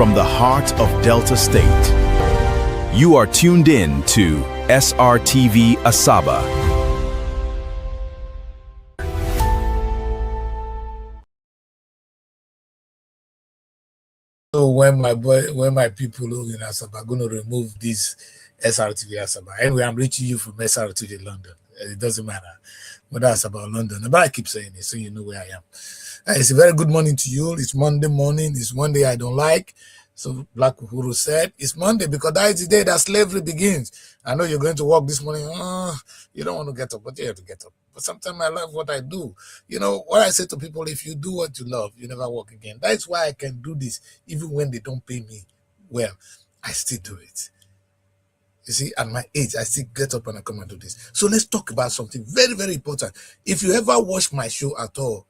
from the heart of Delta State. You are tuned in to SRTV Asaba. So when my people in Asaba are going to remove this SRTV Asaba. Anyway, I'm reaching you from SRTV London. It doesn't matter whether Asaba or London, but I keep saying it so you know where I am. It's a very good morning to you. It's Monday morning. It's one day I don't like. So Black Uhuru said, it's Monday because that is the day that slavery begins. I know you're going to work this morning. You don't want to get up, but you have to get up. But sometimes I love what I do. You know, what I say to people, if you do what you love, you never work again. That's why I can do this. Even when they don't pay me well, I still do it. You see, at my age, I still get up and I come and do this. So let's talk about something very, very important. If you ever watch my show at all,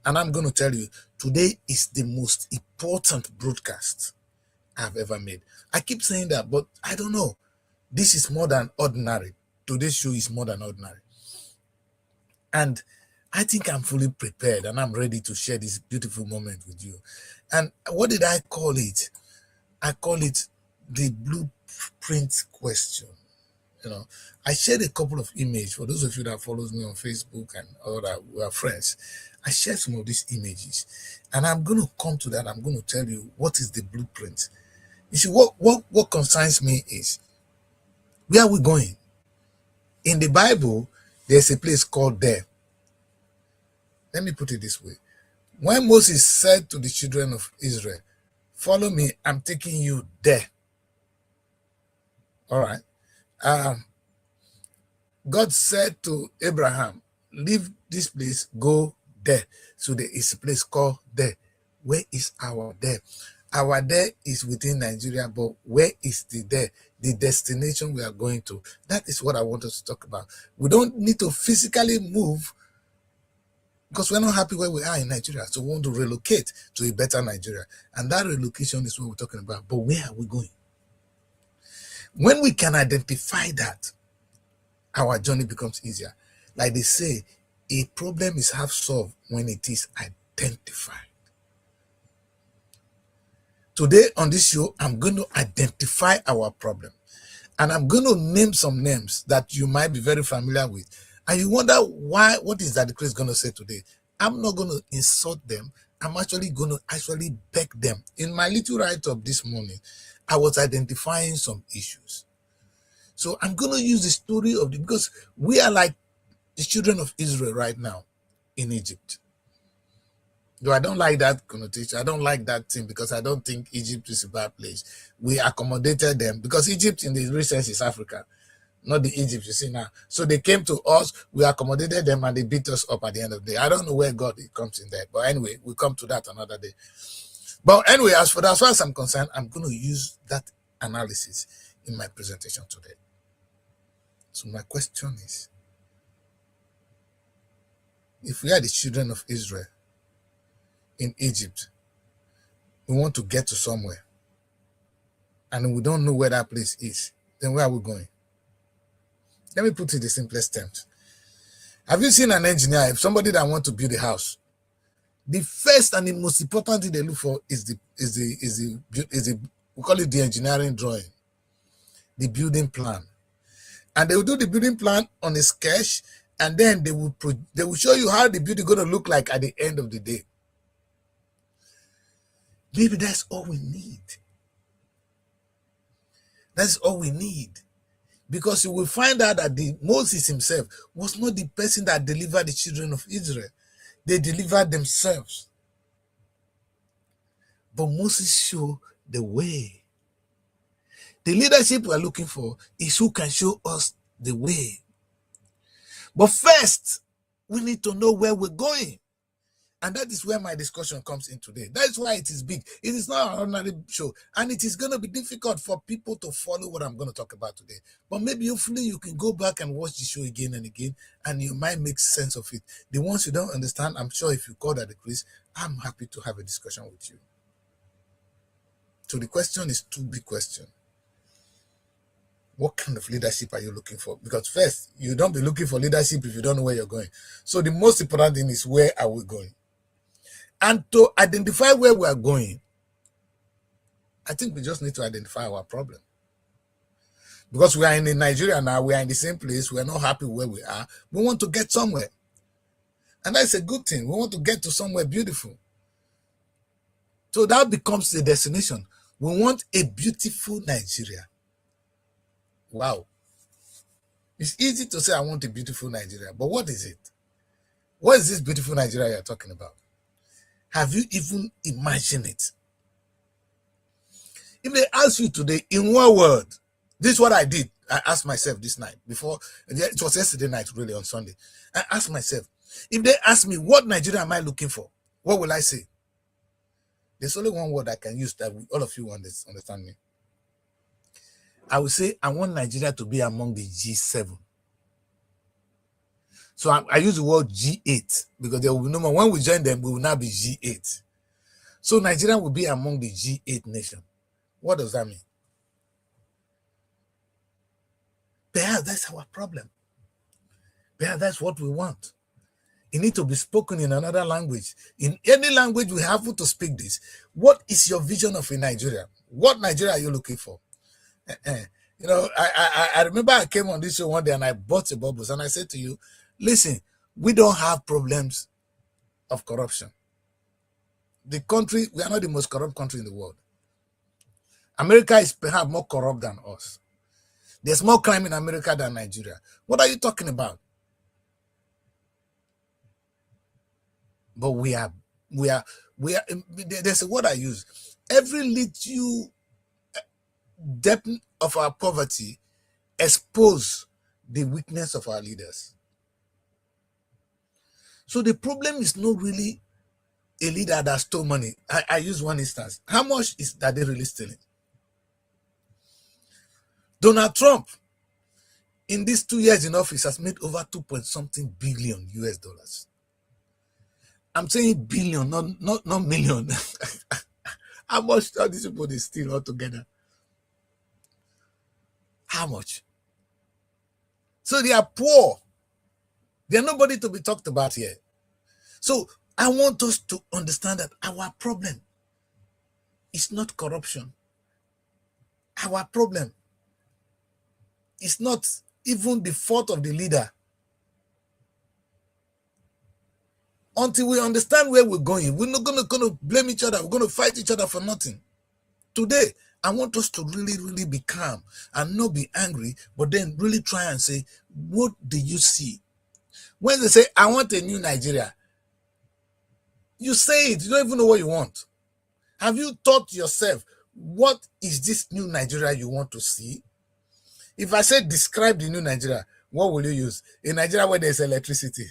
and I'm going to tell you, today is the most important broadcast I've ever made. I keep saying that, but I don't know. This is more than ordinary. Today's show is more than ordinary. And I think I'm fully prepared and I'm ready to share this beautiful moment with you. And what did I call it? I call it the blueprint question. You know, I shared a couple of images for those of you that follows me on Facebook and all that we are friends. I shared some of these images, and I'm going to come to that. I'm going to tell you what is the blueprint. You see, what concerns me is, where are we going? In the Bible, there's a place called there. Let me put it this way. When Moses said to the children of Israel, follow me, I'm taking you there. All right. God said to Abraham, leave this place, go there. So there is a place called there. Where is our there? Our there is within Nigeria, but where is the there? The destination we are going to. That is what I want us to talk about. We don't need to physically move because we're not happy where we are in Nigeria. So we want to relocate to a better Nigeria. And that relocation is what we're talking about. But where are we going? When we can identify that, our journey becomes easier. Like they say, a problem is half solved when it is identified. Today on this show, I'm going to identify our problem. And I'm going to name some names that you might be very familiar with. And you wonder why, what is that the Chris going to say today? I'm not going to insult them. I'm actually going to beg them. In my little write-up this morning, I was identifying some issues. So I'm going to use the story of because we are like the children of Israel right now in Egypt. Though I don't like that connotation. I don't like that thing because I don't think Egypt is a bad place. We accommodated them because Egypt in the real sense is Africa, not the Egypt you see now. So they came to us, we accommodated them and they beat us up at the end of the day. I don't know where God comes in there. But anyway, we'll come to that another day. But anyway, as far as I'm concerned, I'm going to use that analysis in my presentation today. So my question is, if we are the children of Israel in Egypt, we want to get to somewhere, and we don't know where that place is, then where are we going? Let me put it in the simplest terms. Have you seen an engineer, if somebody that wants to build a house, the first and the most important thing they look for is we call it the engineering drawing, the building plan. And they will do the building plan on a sketch, and then they will show you how the building is going to look like at the end of the day. Maybe that's all we need. That's all we need. Because you will find out that Moses himself was not the person that delivered the children of Israel. They delivered themselves. But Moses showed the way. The leadership we're looking for is who can show us the way. But first, we need to know where we're going. And that is where my discussion comes in today. That's why it is big. It is not an ordinary show. And it is going to be difficult for people to follow what I'm going to talk about today. But maybe hopefully you can go back and watch the show again and again, and you might make sense of it. The ones you don't understand, I'm sure if you call that a quiz, I'm happy to have a discussion with you. So the question is two big questions. What kind of leadership are you looking for? Because first, you don't be looking for leadership if you don't know where you're going. So the most important thing is, where are we going? And to identify where we are going, I think we just need to identify our problem. Because we are in Nigeria now, we are in the same place, we are not happy where we are. We want to get somewhere. And that's a good thing. We want to get to somewhere beautiful. So that becomes the destination. We want a beautiful Nigeria. Wow. It's easy to say I want a beautiful Nigeria, but what is it? What is this beautiful Nigeria you're talking about? Have you even imagined it? If they ask you today, in one word, this is what I did. I asked myself this night before, it was yesterday night, really, on Sunday. I asked myself, if they ask me, what Nigeria am I looking for? What will I say? There's only one word I can use that all of you understand me. I will say, I want Nigeria to be among the G7. So I use the word G8 because there will be no more. When we join them, we will now be G8. So Nigeria will be among the G8 nation. What does that mean? Perhaps that's our problem. Perhaps that's what we want. It needs to be spoken in another language. In any language, we have to speak this. What is your vision of a Nigeria? What Nigeria are you looking for? You know, I remember I came on this show one day and I bought a bubbles and I said to you, listen, we don't have problems of corruption. The country, we are not the most corrupt country in the world. America is perhaps more corrupt than us. There's more crime in America than Nigeria. What are you talking about? But we are, there's a word I use. Every little depth of our poverty expose the weakness of our leaders. So the problem is not really a leader that stole money. I use one instance. How much is that they really stealing? Donald Trump, in these 2 years in office, has made over 2-point-something billion US dollars. I'm saying billion, not million. How much are these people they steal altogether? How much? So they are poor. They are nobody to be talked about here. So I want us to understand that our problem is not corruption. Our problem is not even the fault of the leader. Until we understand where we're going, we're not going to blame each other. We're going to fight each other for nothing. Today, I want us to really, really be calm and not be angry, but then really try and say, what do you see? When they say, I want a new Nigeria, you say it. You don't even know what you want. Have you thought yourself, what is this new Nigeria you want to see? If I say describe the new Nigeria, what will you use? A Nigeria where there's electricity.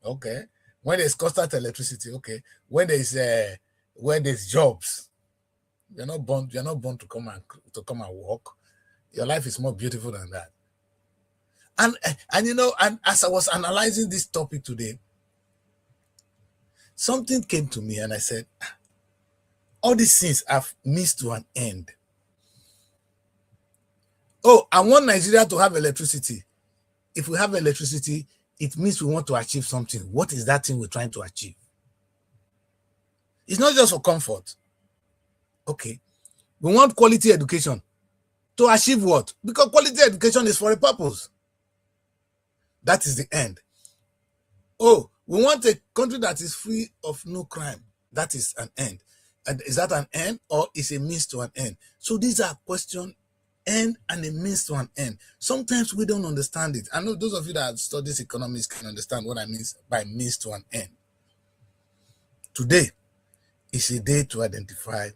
Okay. When there's constant electricity, okay. When there's jobs, you're not born to come and work. Your life is more beautiful than that. And you know, and as I was analyzing this topic today, something came to me and I said, all these things have missed to an end. Oh, I want Nigeria to have electricity. If we have electricity, it means we want to achieve something. What is that thing we're trying to achieve? It's not just for comfort. Okay. We want quality education. To achieve what? Because quality education is for a purpose. That is the end. Oh, we want a country that is free of no crime. That is an end. And is that an end or is a means to an end? So these are questions, end and a means to an end. Sometimes we don't understand it. I know those of you that study economics can understand what I mean by means to an end. Today is a day to identify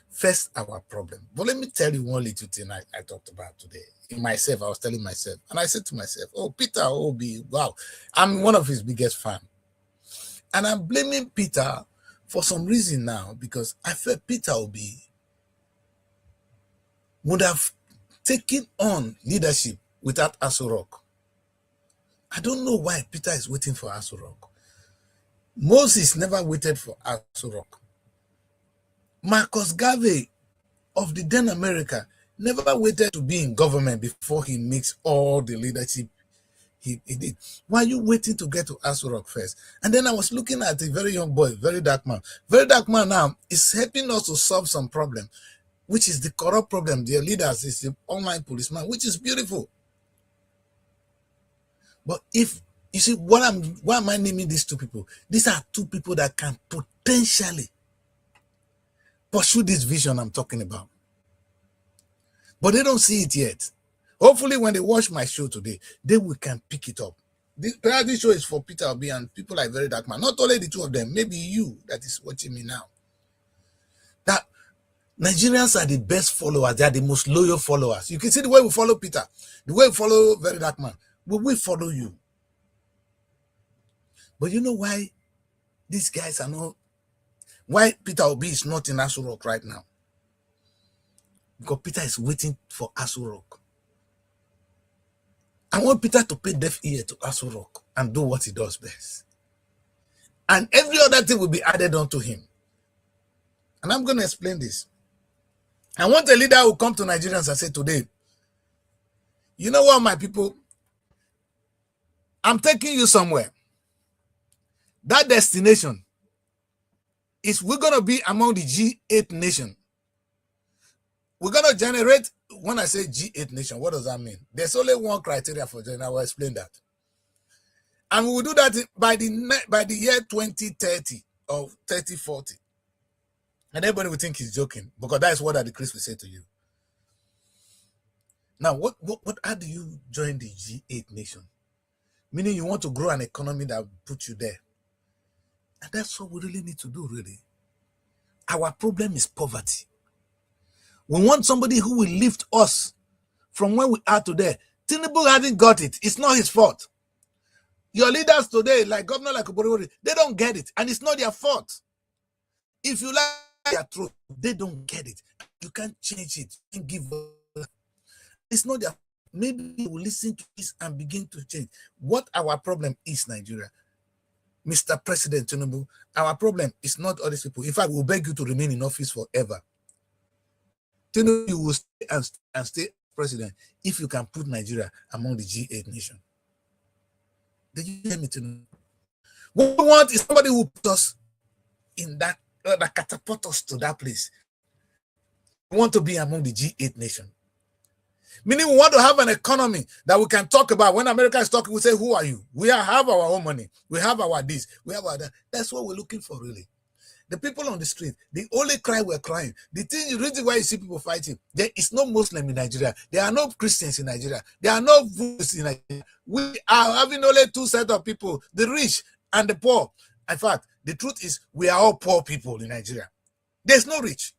first our problem. But let me tell you one little thing I talked about today. In myself, I was telling myself, and I said to myself, oh, Peter Obi, wow, I'm one of his biggest fans. And I'm blaming Peter for some reason now because I felt Peter Obi would have taken on leadership without Aso Rock. I don't know why Peter is waiting for Aso Rock. Moses never waited for Aso Rock. Marcus Garvey of the then America never waited to be in government before he makes all the leadership He did. Why are you waiting to get to Aso Rock first? And then I was looking at a very young boy, very dark man. Very dark man now is helping us to solve some problem, which is the corrupt problem. Their leaders is the online policeman, which is beautiful. But if you see why am I naming these two people? These are two people that can potentially pursue this vision I'm talking about. But they don't see it yet. Hopefully, when they watch my show today, they can pick it up. This show is for Peter Obi and people like Very Dark Man. Not only the two of them, maybe you that is watching me now. That Nigerians are the best followers. They are the most loyal followers. You can see the way we follow Peter, the way we follow Very Dark Man. We follow you. But you know why these guys are not, why Peter Obi is not in Aso Rock right now? Because Peter is waiting for Aso Rock. I want Peter to pay deaf ear to Aso Rock and do what he does best. And every other thing will be added onto him. And I'm going to explain this. I want a leader who come to Nigerians and say today, you know what, my people? I'm taking you somewhere. That destination is we're going to be among the G8 nation. We're going to generate, when I say G8 nation, what does that mean? There's only one criteria for generation. I will explain that. And we will do that by the year 2030 or 3040. And everybody will think he's joking because that's what the Chris will say to you. Now, how do you join the G8 nation? Meaning you want to grow an economy that will put you there. And that's what we really need to do, really. Our problem is poverty. We want somebody who will lift us from where we are today. Tinubu hasn't got it. It's not his fault. Your leaders today, like Governor like Oborowori, they don't get it. And it's not their fault. If you like their truth, they don't get it. You can't change it. You can't give up. It's not their fault. Maybe you will listen to this and begin to change. What our problem is, Nigeria, Mr. President Tinubu, our problem is not all these people. In fact, we'll beg you to remain in office forever. Tinubu, you will stay and stay president if you can put Nigeria among the G8 nation. Did you hear me, Tinubu? What we want is somebody who puts us in that catapult us to that place. We want to be among the G8 nation. Meaning we want to have an economy that we can talk about. When America is talking, we say, who are you? We have our own money. We have our this. We have our that. That's what we're looking for, really. The people on the street, the only cry we're crying. The reason why you see people fighting, there is no Muslim in Nigeria. There are no Christians in Nigeria. There are no Buddhists in Nigeria. We are having only two sets of people, the rich and the poor. In fact, the truth is we are all poor people in Nigeria. There's no rich.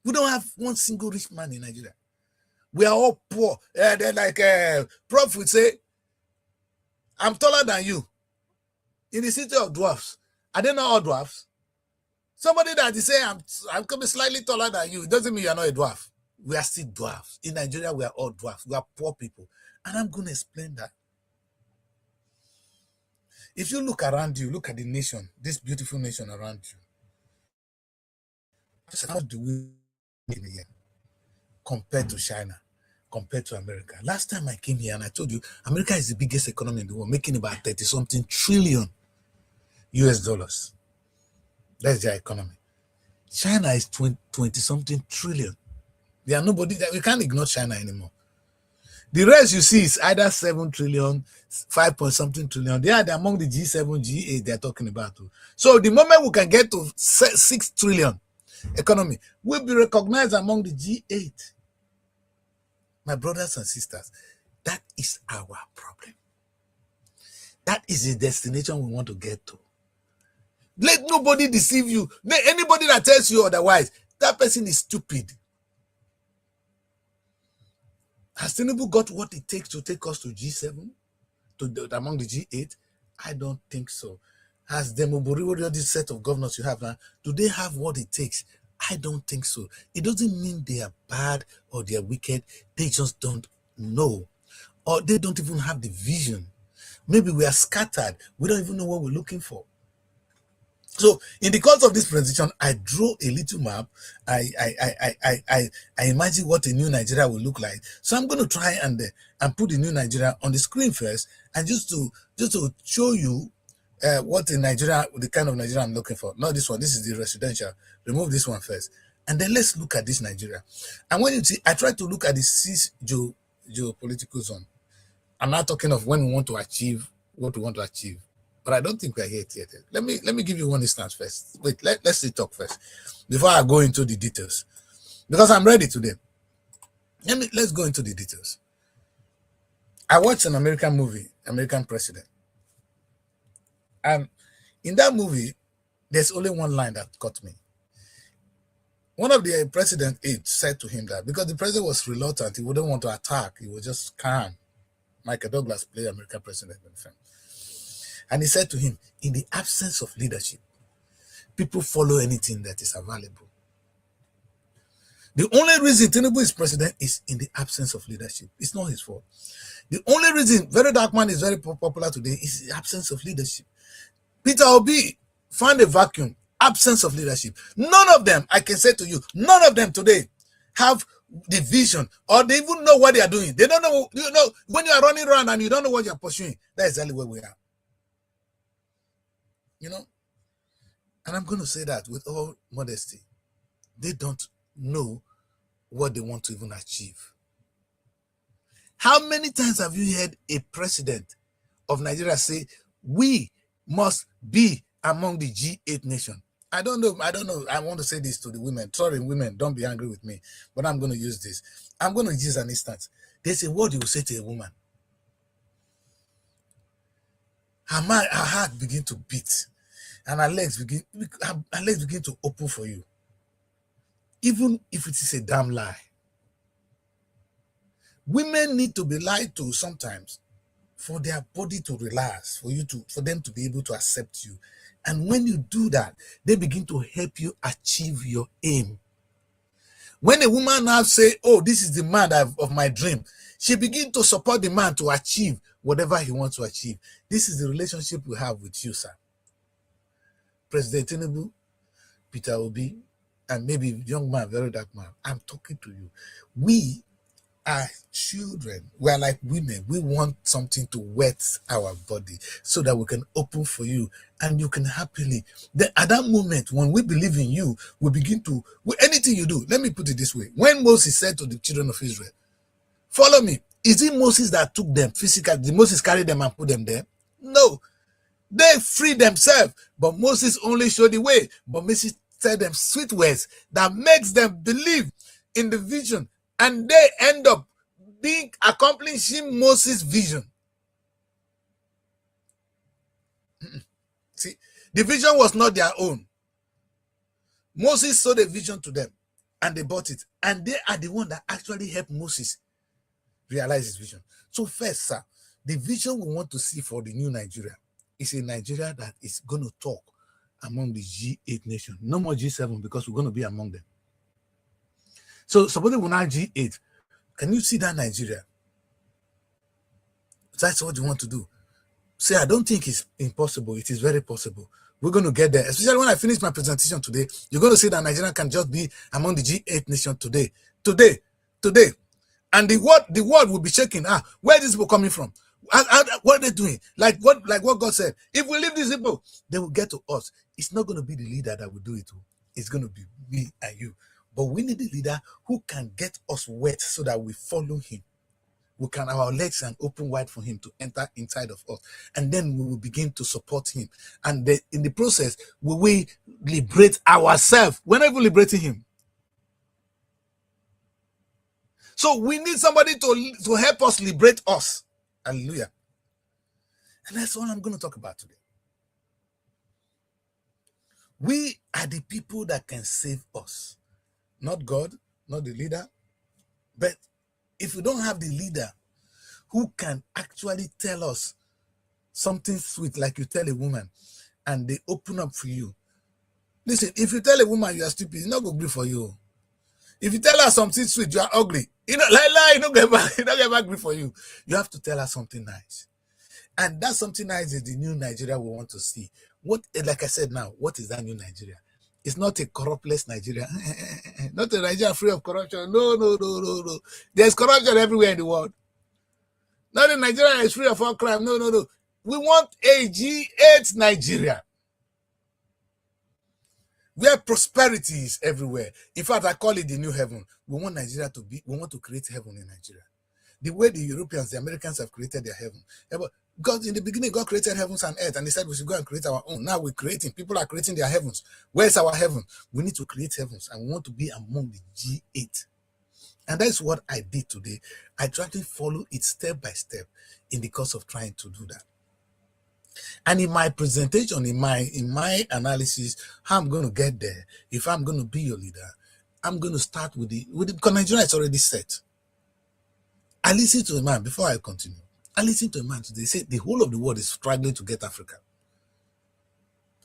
We don't have one single rich man in Nigeria. We are all poor. They're like Prof would say, I'm taller than you. In the city of dwarfs. Are they not all dwarfs? Somebody that is saying I'm coming slightly taller than you, it doesn't mean you're not a dwarf. We are still dwarfs. In Nigeria, we are all dwarfs. We are poor people. And I'm going to explain that. If you look around you, look at the nation, this beautiful nation around you. How do we in a year compared to China, compared to America? Last time I came here and I told you, America is the biggest economy in the world, making about 30-something trillion US dollars. That's their economy. China is 20-something trillion. There are nobody that we can't ignore China anymore. The rest you see is either 7 trillion, 5-point-something trillion. They are among the G7, G8 they're talking about. So the moment we can get to 6 trillion economy, we'll be recognized among the G8. My brothers and sisters, that is our problem. That is the destination we want to get to. Let nobody deceive you. Anybody that tells you otherwise, that person is stupid. Has Tinubu got what it takes to take us to G7, among the G8? I don't think so. Has Demobori, this set of governors you have now, do they have what it takes? I don't think so. It doesn't mean they are bad or they are wicked. They just don't know. Or they don't even have the vision. Maybe we are scattered. We don't even know what we're looking for. So in the course of this presentation, I drew a little map. I imagine what a new Nigeria will look like. So I'm going to try and put the new Nigeria on the screen first, and just to show you what in Nigeria, the kind of Nigeria I'm looking for. Not this one. This is the residential. Remove this one first, and then let's look at this Nigeria. And when you see, I try to look at the 6 geopolitical zone. I'm not talking of when we want to achieve what we want to achieve. But I don't think we are here yet. Let me give you one instance first. Wait, let's talk first before I go into the details, because I'm ready today. Let's go into the details. I watched an American movie, American President, and in that movie, there's only one line that caught me. One of the president aides said to him that because the president was reluctant, he wouldn't want to attack, he was just calm. Michael Douglas played American President in the film. And he said to him, in the absence of leadership, people follow anything that is available. The only reason Tinubu is president is in the absence of leadership. It's not his fault. The only reason Very Dark Man is very popular today is the absence of leadership. Peter Obi found a vacuum, absence of leadership. None of them, I can say to you, none of them today have the vision, or they even know what they are doing. They don't know, when you are running around and you don't know what you are pursuing, that's exactly where we are. And I'm going to say that with all modesty, they don't know what they want to even achieve. How many times have you heard a president of Nigeria say, we must be among the G8 nation? I don't know. I want to say this to the women. Sorry, women, don't be angry with me, but I'm going to use this. I'm going to use an instance. There's a word you will say to a woman. Her heart begin to beat, and her legs begin to open for you, even if it is a damn lie. Women need to be lied to sometimes for their body to relax, for them to be able to accept you. And when you do that, they begin to help you achieve your aim. When a woman now say, oh, this is the man of my dream, she begins to support the man to achieve whatever he wants to achieve. This is the relationship we have with you, sir. President Tinubu, Peter Obi, and maybe young man, Very Dark Man, I'm talking to you. We are children. We are like women. We want something to wet our body so that we can open for you and you can happily. Then at that moment, when we believe in you, we begin to, anything you do, let me put it this way. When Moses said to the children of Israel, follow me, is it Moses that took them physically? Did Moses carry them and put them there? No. They freed themselves, but Moses only showed the way. But Moses said them sweet words that makes them believe in the vision, and they end up accomplishing Moses' vision. See, the vision was not their own. Moses sold a vision to them, and they bought it, and they are the one that actually helped Moses realize his vision. So first, sir, the vision we want to see for the new Nigeria is a Nigeria that is going to talk among the G8 nations. No more G7, because we're going to be among them. So suppose we're now G8. Can you see that Nigeria? That's what you want to do. See, I don't think it's impossible. It is very possible. We're going to get there. Especially when I finish my presentation today, you're going to see that Nigeria can just be among the G8 nations today. And the world will be shaking. Where are these people coming from? What are they doing? Like what God said. If we leave these people, they will get to us. It's not going to be the leader that will do it. It's going to be me and you. But we need a leader who can get us wet so that we follow him. Our legs can open wide for him to enter inside of us. And then we will begin to support him. And in the process, we will liberate ourselves. We're not even liberating him. So we need somebody to help us liberate us. Hallelujah. And that's all I'm going to talk about today. We are the people that can save us. Not God, not the leader. But if we don't have the leader who can actually tell us something sweet, like you tell a woman, and they open up for you. Listen, if you tell a woman you are stupid, it's not going to be for you. If you tell her something sweet, you are ugly. You don't get back good for you. You have to tell her something nice. And that's something that is the new Nigeria we want to see. What, like I said now, what is that new Nigeria? It's not a corruptless Nigeria. Not a Nigeria free of corruption. No, no, no, no, no. There's corruption everywhere in the world. Not a Nigeria is free of all crime. No, no, no. We want a G8 Nigeria, where prosperity is everywhere. In fact, I call it the new heaven. We want Nigeria to be, we want to create heaven in Nigeria. The way the Europeans, the Americans have created their heaven. God, in the beginning, God created heavens and earth, and he said we should go and create our own. Now we're creating, people are creating their heavens. Where's our heaven? We need to create heavens, and we want to be among the G8. And that's what I did today. I tried to follow it step by step in the course of trying to do that. And in my presentation, in my analysis, how I'm going to get there, if I'm going to be your leader, I'm going to start with the because Nigeria is already set. I listened to a man, before I continue, I listened to a man today, say the whole of the world is struggling to get Africa.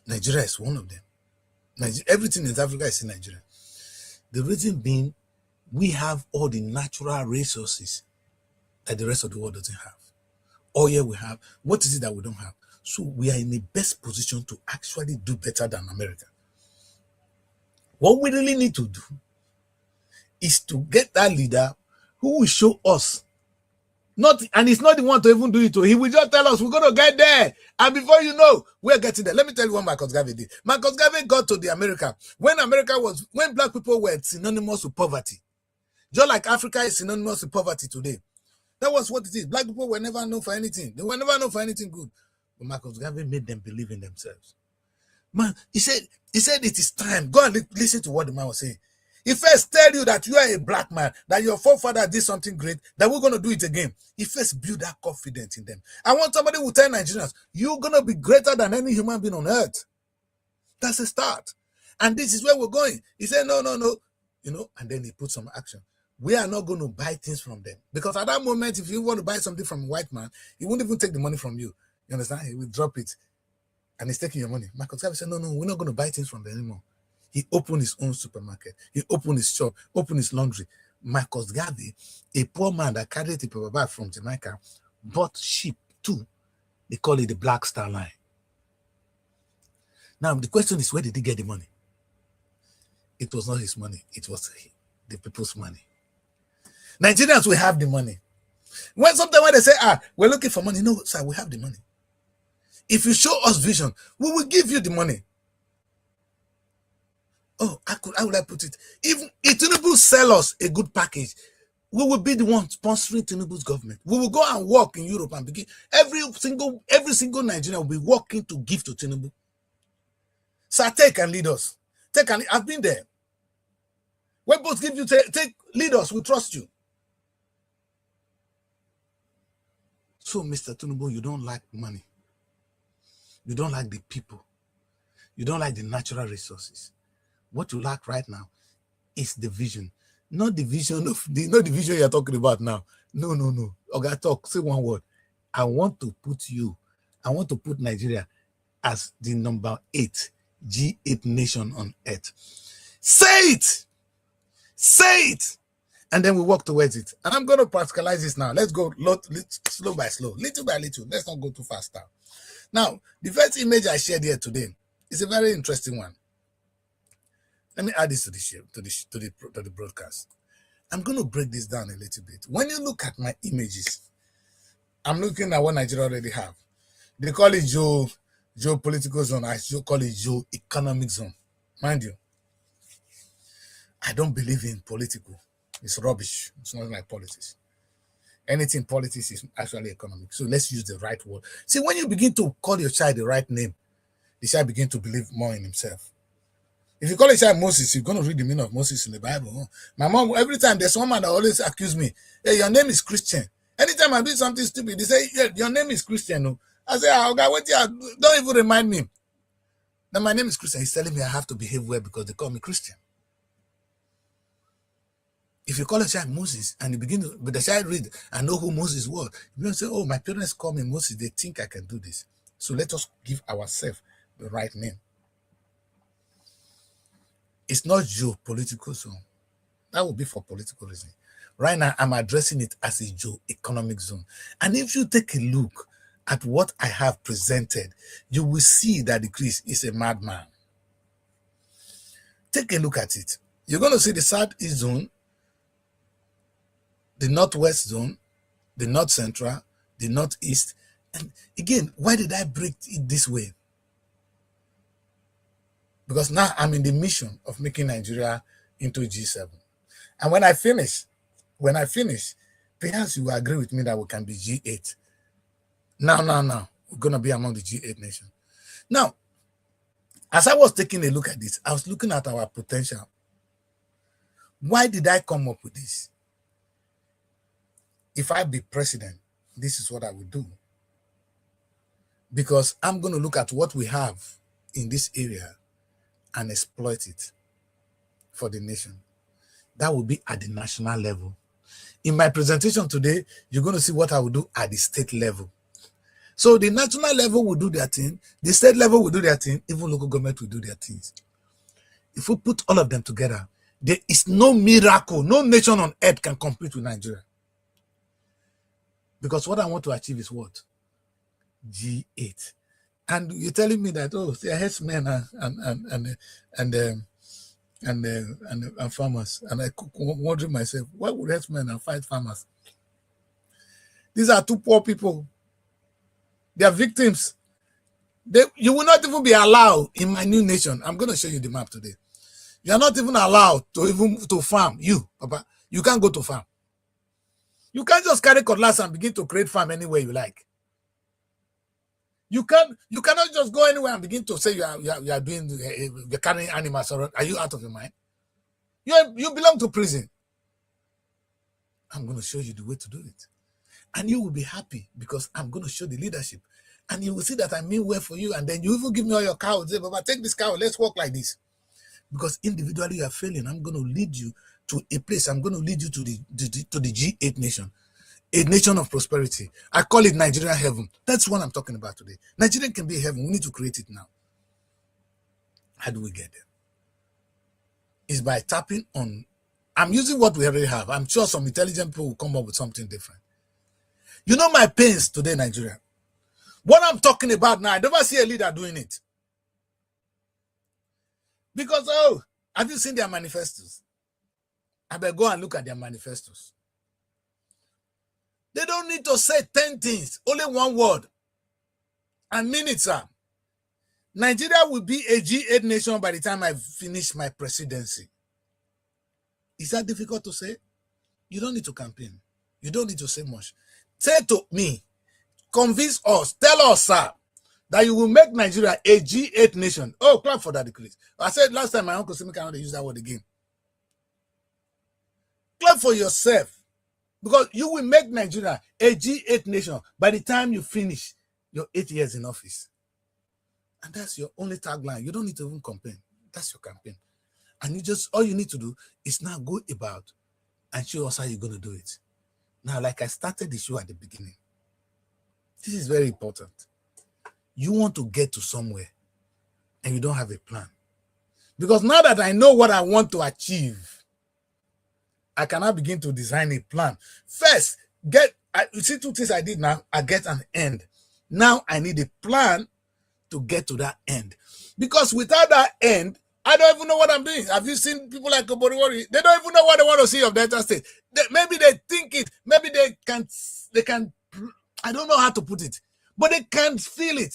Nigeria is one of them. Everything in Africa is in Nigeria. The reason being, we have all the natural resources that the rest of the world doesn't have. Oil we have. What is it that we don't have? So we are in the best position to actually do better than America. What we really need to do is to get that leader who will show us. And it's not the one to even do it. He will just tell us we're going to get there. And before you know, we're getting there. Let me tell you what Marcus Garvey did. Marcus Garvey got to the America when black people were synonymous with poverty. Just like Africa is synonymous with poverty today. That was what it is. Black people were never known for anything. They were never known for anything good. But Marcus Garvey made them believe in themselves. Man, he said it is time. Go and listen to what the man was saying. He first tell you that you are a black man, that your forefather did something great, that we're going to do it again. He first built that confidence in them. I want somebody who tell Nigerians, you're going to be greater than any human being on earth. That's a start. And this is where we're going. He said, no. And then he put some action. We are not going to buy things from them. Because at that moment, if you want to buy something from a white man, he won't even take the money from you. You understand? He will drop it. And he's taking your money. Marcus Garvey said, no, we're not going to buy things from them anymore. He opened his own supermarket. He opened his shop, opened his laundry. Marcus Garvey, a poor man that carried a paper bag from Jamaica, bought sheep too. They call it the Black Star Line. Now, the question is, where did he get the money? It was not his money. It was the people's money. Nigerians will have the money. Sometimes when they say, we're looking for money. No, sir, we have the money. If you show us vision, we will give you the money. Oh, how would I put it? If Tinubu sell us a good package, we will be the one sponsoring Tinubu's government. We will go and work in Europe and begin. Every single Nigerian will be working to give to Tinubu. Sir, take and lead us. I've been there. We both give you, lead us, we trust you. So, Mr. Tinubu, you don't like money. You don't like the people. You don't like the natural resources. What you lack right now is the vision. Not the vision you're talking about now. No. Okay, say one word. I want to put Nigeria as the number 8 G8 nation on earth. Say it. And then we walk towards it. And I'm going to practicalize this now. Let's go slow by slow, little by little. Let's not go too fast now. Now, the first image I shared here today is a very interesting one. Let me add this to the broadcast. I'm going to break this down a little bit. When you look at my images, I'm looking at what Nigeria already have. They call it geopolitical zone. I call it geo-economic zone. Mind you, I don't believe in political. It's rubbish. It's not like politics. Anything politics is actually economic. So let's use the right word. See, when you begin to call your child the right name, the child begin to believe more in himself. If you call a child Moses, you're going to read the meaning of Moses in the Bible. My mom, every time there's someone that always accuse me, hey, your name is Christian. Anytime I do something stupid, they say, yeah, your name is Christian. I say, oh, God, don't even remind me. Now, my name is Christian. He's telling me I have to behave well because they call me Christian. If you call a child Moses and you begin to, but the child read and know who Moses was, you don't say, oh, my parents call me Moses. They think I can do this. So let us give ourselves the right name. It's not geopolitical zone. That would be for political reasons. Right now, I'm addressing it as a geo-economic zone. And if you take a look at what I have presented, you will see that the Chris is a madman. Take a look at it. You're going to see the Southeast zone, the Northwest zone, the North Central, the Northeast. And again, why did I break it this way? Because now I'm in the mission of making Nigeria into G7. And when I finish, perhaps you will agree with me that we can be G8. Now, we're going to be among the G8 nations. Now, as I was taking a look at this, I was looking at our potential. Why did I come up with this? If I be president, this is what I would do. Because I'm going to look at what we have in this area and exploit it for the nation. That will be at the national level. In my presentation today, you're going to see what I will do at the state level. So the national level will do their thing, the state level will do their thing, even local government will do their things. If we put all of them together, there is no miracle, no nation on earth can compete with Nigeria. Because what I want to achieve is what? G8. And you're telling me that, oh, they're herdsmen and farmers. And I keep wondering myself, why would herdsmen fight farmers? These are two poor people. They are victims. You will not even be allowed in my new nation. I'm going to show you the map today. You are not even allowed to farm. You, Papa, you can't go to farm. You can't just carry cutlass and begin to create farm anywhere you like. You cannot just go anywhere and begin to say you're carrying animals. Are you out of your mind? You belong to prison. I'm going to show you the way to do it. And you will be happy because I'm going to show the leadership. And you will see that I mean well for you. And then you even give me all your cows. Say, Baba, take this cow. Let's walk like this. Because individually you are failing. I'm going to lead you to a place. I'm going to lead you to the G8 nation. A nation of prosperity. I call it Nigeria heaven. That's what I'm talking about today. Nigeria can be heaven. We need to create it now. How do we get there? It's by tapping on. I'm using what we already have. I'm sure some intelligent people will come up with something different. You know my pains today, Nigeria. What I'm talking about now, I never see a leader doing it. Because, oh, have you seen their manifestos? I better go and look at their manifestos. They don't need to say 10 things, only one word. And mean it, sir. Nigeria will be a G8 nation by the time I finish my presidency. Is that difficult to say? You don't need to campaign. You don't need to say much. Say to me, convince us, tell us, sir, that you will make Nigeria a G8 nation. Oh, clap for that, Chris. I said last time my uncle Simi cannot use that word again. Clap for yourself. Because you will make Nigeria a G8 nation by the time you finish your 8 years in office. And that's your only tagline. You don't need to even campaign. That's your campaign. And all you need to do is now go about and show us how you're going to do it. Now, like I started the show at the beginning, this is very important. You want to get to somewhere and you don't have a plan. Because now that I know what I want to achieve, I cannot begin to design a plan. First, you see two things I did now. I get an end. Now I need a plan to get to that end. Because without that end, I don't even know what I'm doing. Have you seen people like Oboriwori? They don't even know what they want to see of Delta State. Maybe they think it. Maybe they can, I don't know how to put it. But they can't feel it.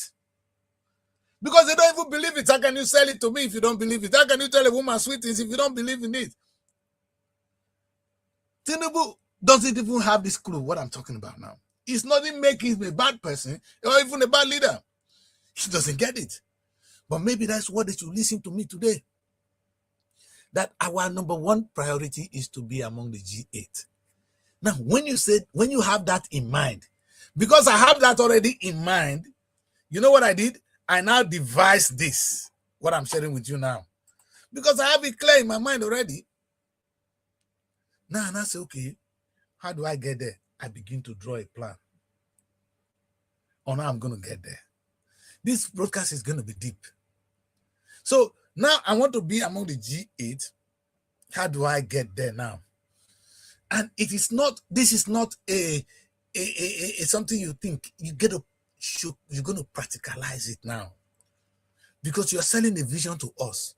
Because they don't even believe it. How can you sell it to me if you don't believe it? How can you tell a woman sweet things if you don't believe in it? Tinubu doesn't even have this clue what I'm talking about now. It's not even making him a bad person or even a bad leader. He doesn't get it. But maybe that's what they should listen to me today. That our number one priority is to be among the G8. Now, when you have that in mind, because I have that already in mind, you know what I did? I now devised this, what I'm sharing with you now. Because I have it clear in my mind already. Now, and I say, okay, how do I get there? I begin to draw a plan on how I'm going to get there. This broadcast is going to be deep. So now I want to be among the G8. How do I get there now? And this is not a something you think. You get you're going to practicalize it now. Because you're selling a vision to us.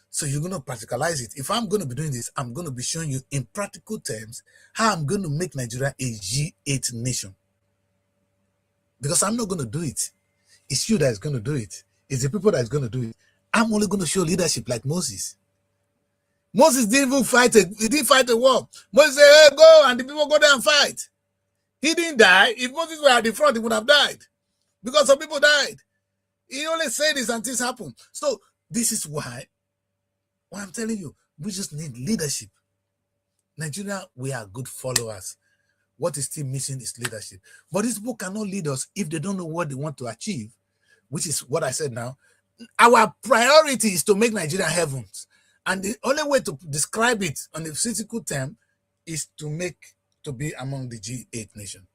So you're going to practicalize it. If I'm going to be doing this, I'm going to be showing you in practical terms how I'm going to make Nigeria a G8 nation. Because I'm not going to do it. It's you that is going to do it. It's the people that is going to do it. I'm only going to show leadership like Moses. Moses didn't even fight a war. Moses said, hey, go, and the people go there and fight. He didn't die. If Moses were at the front, he would have died. Because some people died. He only said this and this happened. So this is why I'm telling you, we just need leadership. Nigeria, we are good followers. What is still missing is leadership. But these people cannot lead us if they don't know what they want to achieve, which is what I said now. Our priority is to make Nigeria heavens. And the only way to describe it on a physical term is to be among the G8 nation.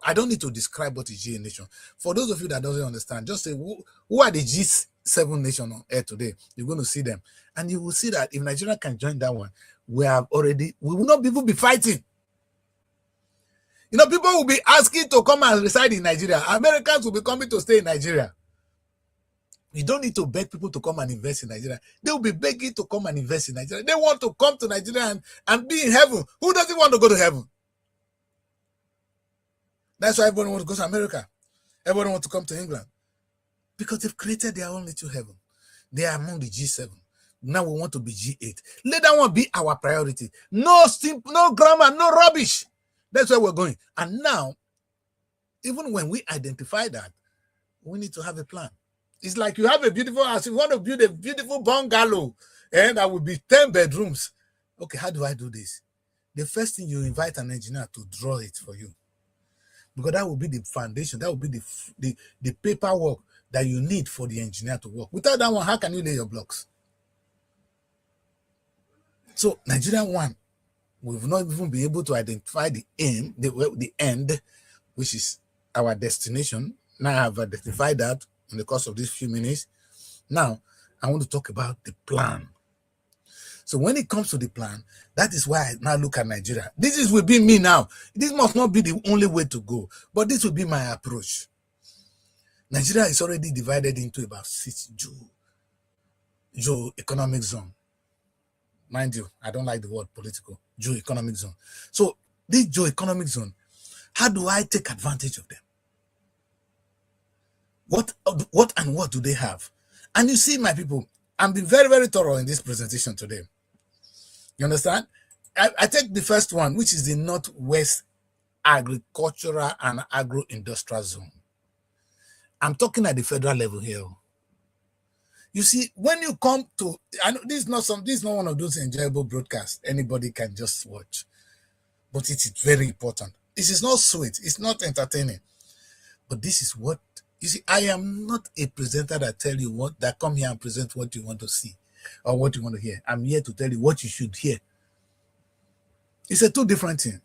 I don't need to describe what is G8 nation. For those of you that doesn't understand, just say, who are the G7 nation on earth today? You're going to see them. And you will see that if Nigeria can join that one, we will not even be fighting. You know, people will be asking to come and reside in Nigeria. Americans will be coming to stay in Nigeria. You don't need to beg people to come and invest in Nigeria. They will be begging to come and invest in Nigeria. They want to come to Nigeria and be in heaven. Who doesn't want to go to heaven? That's why everyone wants to go to America. Everyone wants to come to England. Because they've created their own little heaven. They are among the G7. Now we want to be G8. Let that one be our priority. No grammar, no rubbish. That's where we're going. And now, even when we identify that, we need to have a plan. It's like you have a beautiful house. You want to build a beautiful bungalow, and that will be 10 bedrooms. Okay, how do I do this? The first thing, you invite an engineer to draw it for you. Because that will be the foundation. That will be the paperwork that you need for the engineer to work. Without that one, how can you lay your blocks? So, Nigeria one, we've not even been able to identify the aim, the end, which is our destination. Now I have identified that in the course of these few minutes. Now, I want to talk about the plan. So when it comes to the plan, that is why I now look at Nigeria. This will be me now. This must not be the only way to go, but this will be my approach. Nigeria is already divided into about 6 geo-economic zone. Mind you, I don't like the word political, geo-economic zone. So this geo-economic zone, how do I take advantage of them? What do they have? And you see, my people, I'm being very, very thorough in this presentation today. You understand? I take the first one, which is the Northwest Agricultural and Agro-Industrial Zone. I'm talking at the federal level here. You see, when you come to, I know this is not one of those enjoyable broadcasts anybody can just watch, but it is very important. This is not sweet, it's not entertaining, but this is what you see. I am not a presenter that tell you that come here and present what you want to see or what you want to hear. I'm here to tell you what you should hear. It's a two different thing.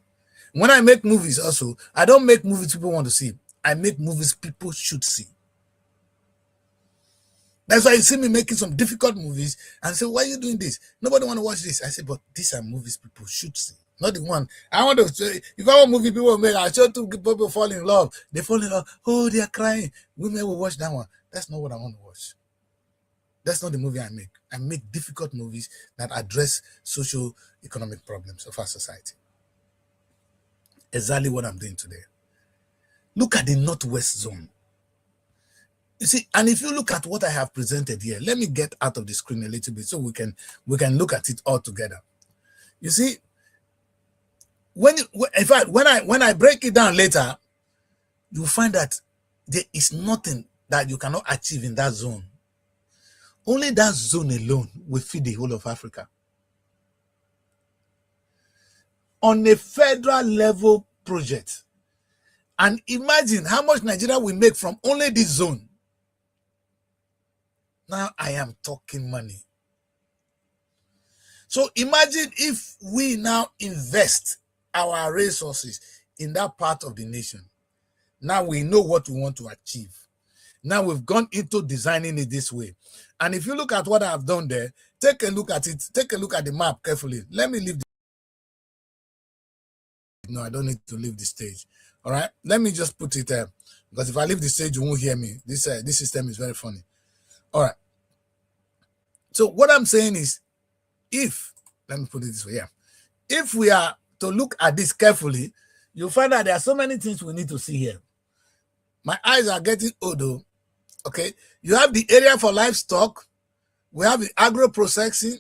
When I make movies also, I don't make movies people want to see. I make movies people should see. That's why you see me making some difficult movies and say, why are you doing this? Nobody want to watch this. I say, but these are movies people should see. Not the one. I want to say, if I want movie people make, I show two people fall in love. They fall in love. Oh, they are crying. Women will watch that one. That's not what I want to watch. That's not the movie I make. I make difficult movies that address socio-economic problems of our society. Exactly what I'm doing today. Look at the Northwest Zone. You see, and if you look at what I have presented here, let me get out of the screen a little bit so we can look at it all together. You see, when I break it down later, you'll find that there is nothing that you cannot achieve in that zone. Only that zone alone will feed the whole of Africa. On a federal level project. And imagine how much Nigeria will make from only this zone. Now I am talking money. So imagine if we now invest our resources in that part of the nation. Now we know what we want to achieve. Now we've gone into designing it this way. And if you look at what I've done there, take a look at it. Take a look at the map carefully. Let me leave the No, I don't need to leave the stage. All right, let me just put it there, because if I leave the stage, you won't hear me. This system is very funny. All right. So what I'm saying is, let me put it this way, yeah. If we are to look at this carefully, you'll find that there are so many things we need to see here. My eyes are getting old, though. Okay, you have the area for livestock, we have the agro processing,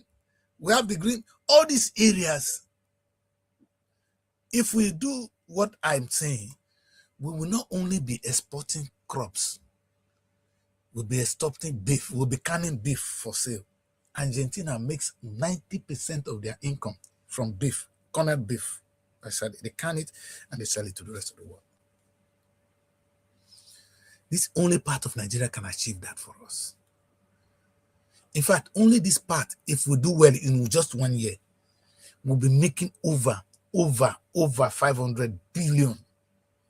we have the green, all these areas. If we do what I'm saying, we will not only be exporting crops, we'll be exporting beef, we'll be canning beef for sale. Argentina makes 90% of their income from beef, cornered beef. They can it and they sell it to the rest of the world. This only part of Nigeria can achieve that for us. In fact, only this part, if we do well in just 1 year, we'll be making over 500 billion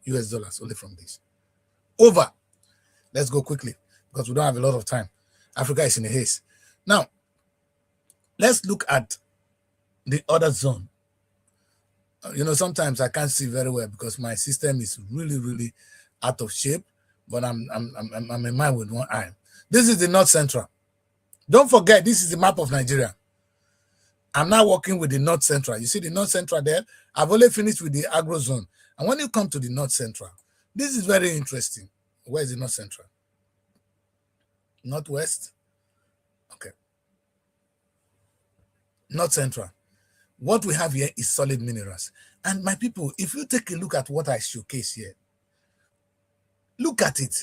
US dollars only from this. Over. Let's go quickly, because we don't have a lot of time. Africa is in a haste. Now, let's look at the other zone. Sometimes I can't see very well because my system is really out of shape, but I'm in mind with one eye. This is the North Central. Don't forget, this is the map of Nigeria. I'm now working with the North Central. You see the North Central there? I've only finished with the agro zone. And when you come to the North Central, this is very interesting. Where is the North Central? Northwest? Okay. North Central. What we have here is solid minerals. And my people, if you take a look at what I showcase here, look at it.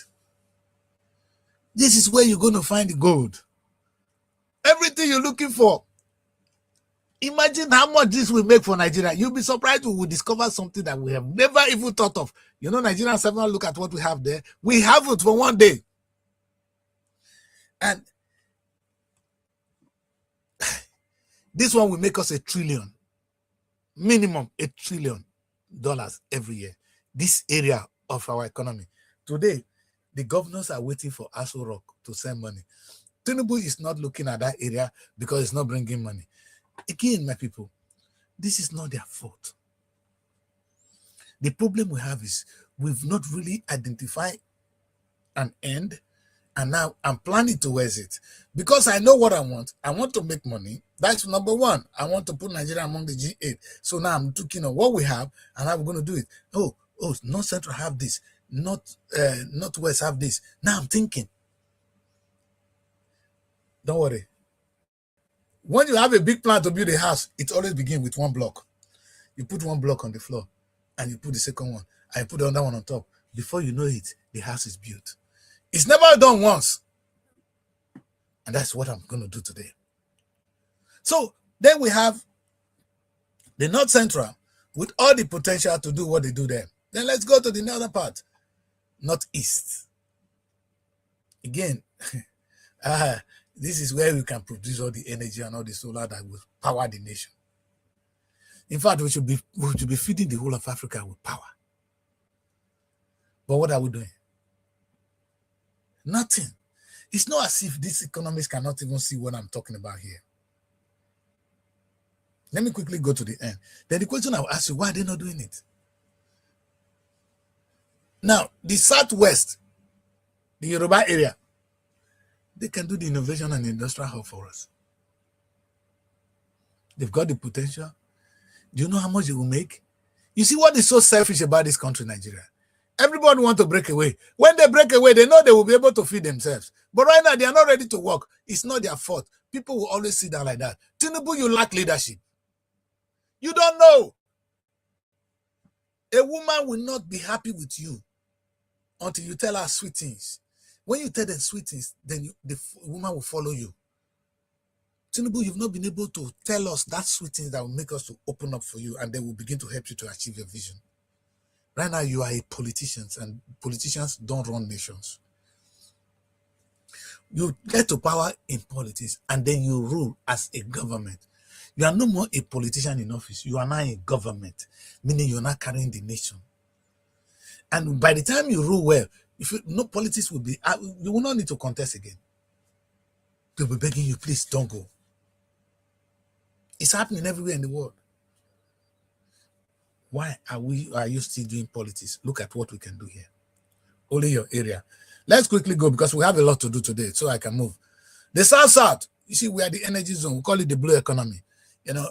This is where you're going to find the gold. Everything you're looking for. Imagine how much this will make for Nigeria. You'll be surprised we will discover something that we have never even thought of. Nigerians have not looked at what we have there. We have it for one day. And this one will make us $1 trillion. Minimum $1 trillion every year. This area of our economy. Today, the governors are waiting for Aso Rock to send money. Tinubu is not looking at that area because it's not bringing money. Again, my people, this is not their fault. The problem we have is we've not really identified an end, and now I'm planning towards it. Because I know what I want. I want to make money. That's number one. I want to put Nigeria among the G8. So now I'm looking at what we have and how we're going to do it. Oh, North Central have this. Northwest have this. Now I'm thinking. Don't worry. When you have a big plan to build a house, it always begins with one block. You put one block on the floor and you put the second one and you put the other one on top. Before you know it, the house is built. It's never done once. And that's what I'm going to do today. So then we have the North Central with all the potential to do what they do there. Then let's go to the other part, Northeast. Again, this is where we can produce all the energy and all the solar that will power the nation. In fact, we should be feeding the whole of Africa with power. But what are we doing? Nothing. It's not as if these economists cannot even see what I'm talking about here. Let me quickly go to the end. Then the question I will ask you, why are they not doing it? Now, the Southwest, the Yoruba area, they can do the innovation and industrial hub for us. They've got the potential. Do you know how much they will make? You see what is so selfish about this country, Nigeria? Everybody wants to break away. When they break away, they know they will be able to feed themselves. But right now, they are not ready to work. It's not their fault. People will always sit down like that. Tinubu, you lack leadership. You don't know. A woman will not be happy with you until you tell her sweet things. When you tell them sweet things, then the woman will follow you. Tinubu, you've not been able to tell us that sweet things that will make us to open up for you, and they will begin to help you to achieve your vision. Right now, you are a politician, and politicians don't run nations. You get to power in politics, and then you rule as a government. You are no more a politician in office. You are now a government, meaning you're not carrying the nation. And by the time you rule well, if no politics will be, you will not need to contest again. They'll be begging you, please don't go. It's happening everywhere in the world. Why are you still doing politics? Look at what we can do here. Only your area. Let's quickly go because we have a lot to do today, so I can move. The South, you see, we are the energy zone. We call it the blue economy. You know,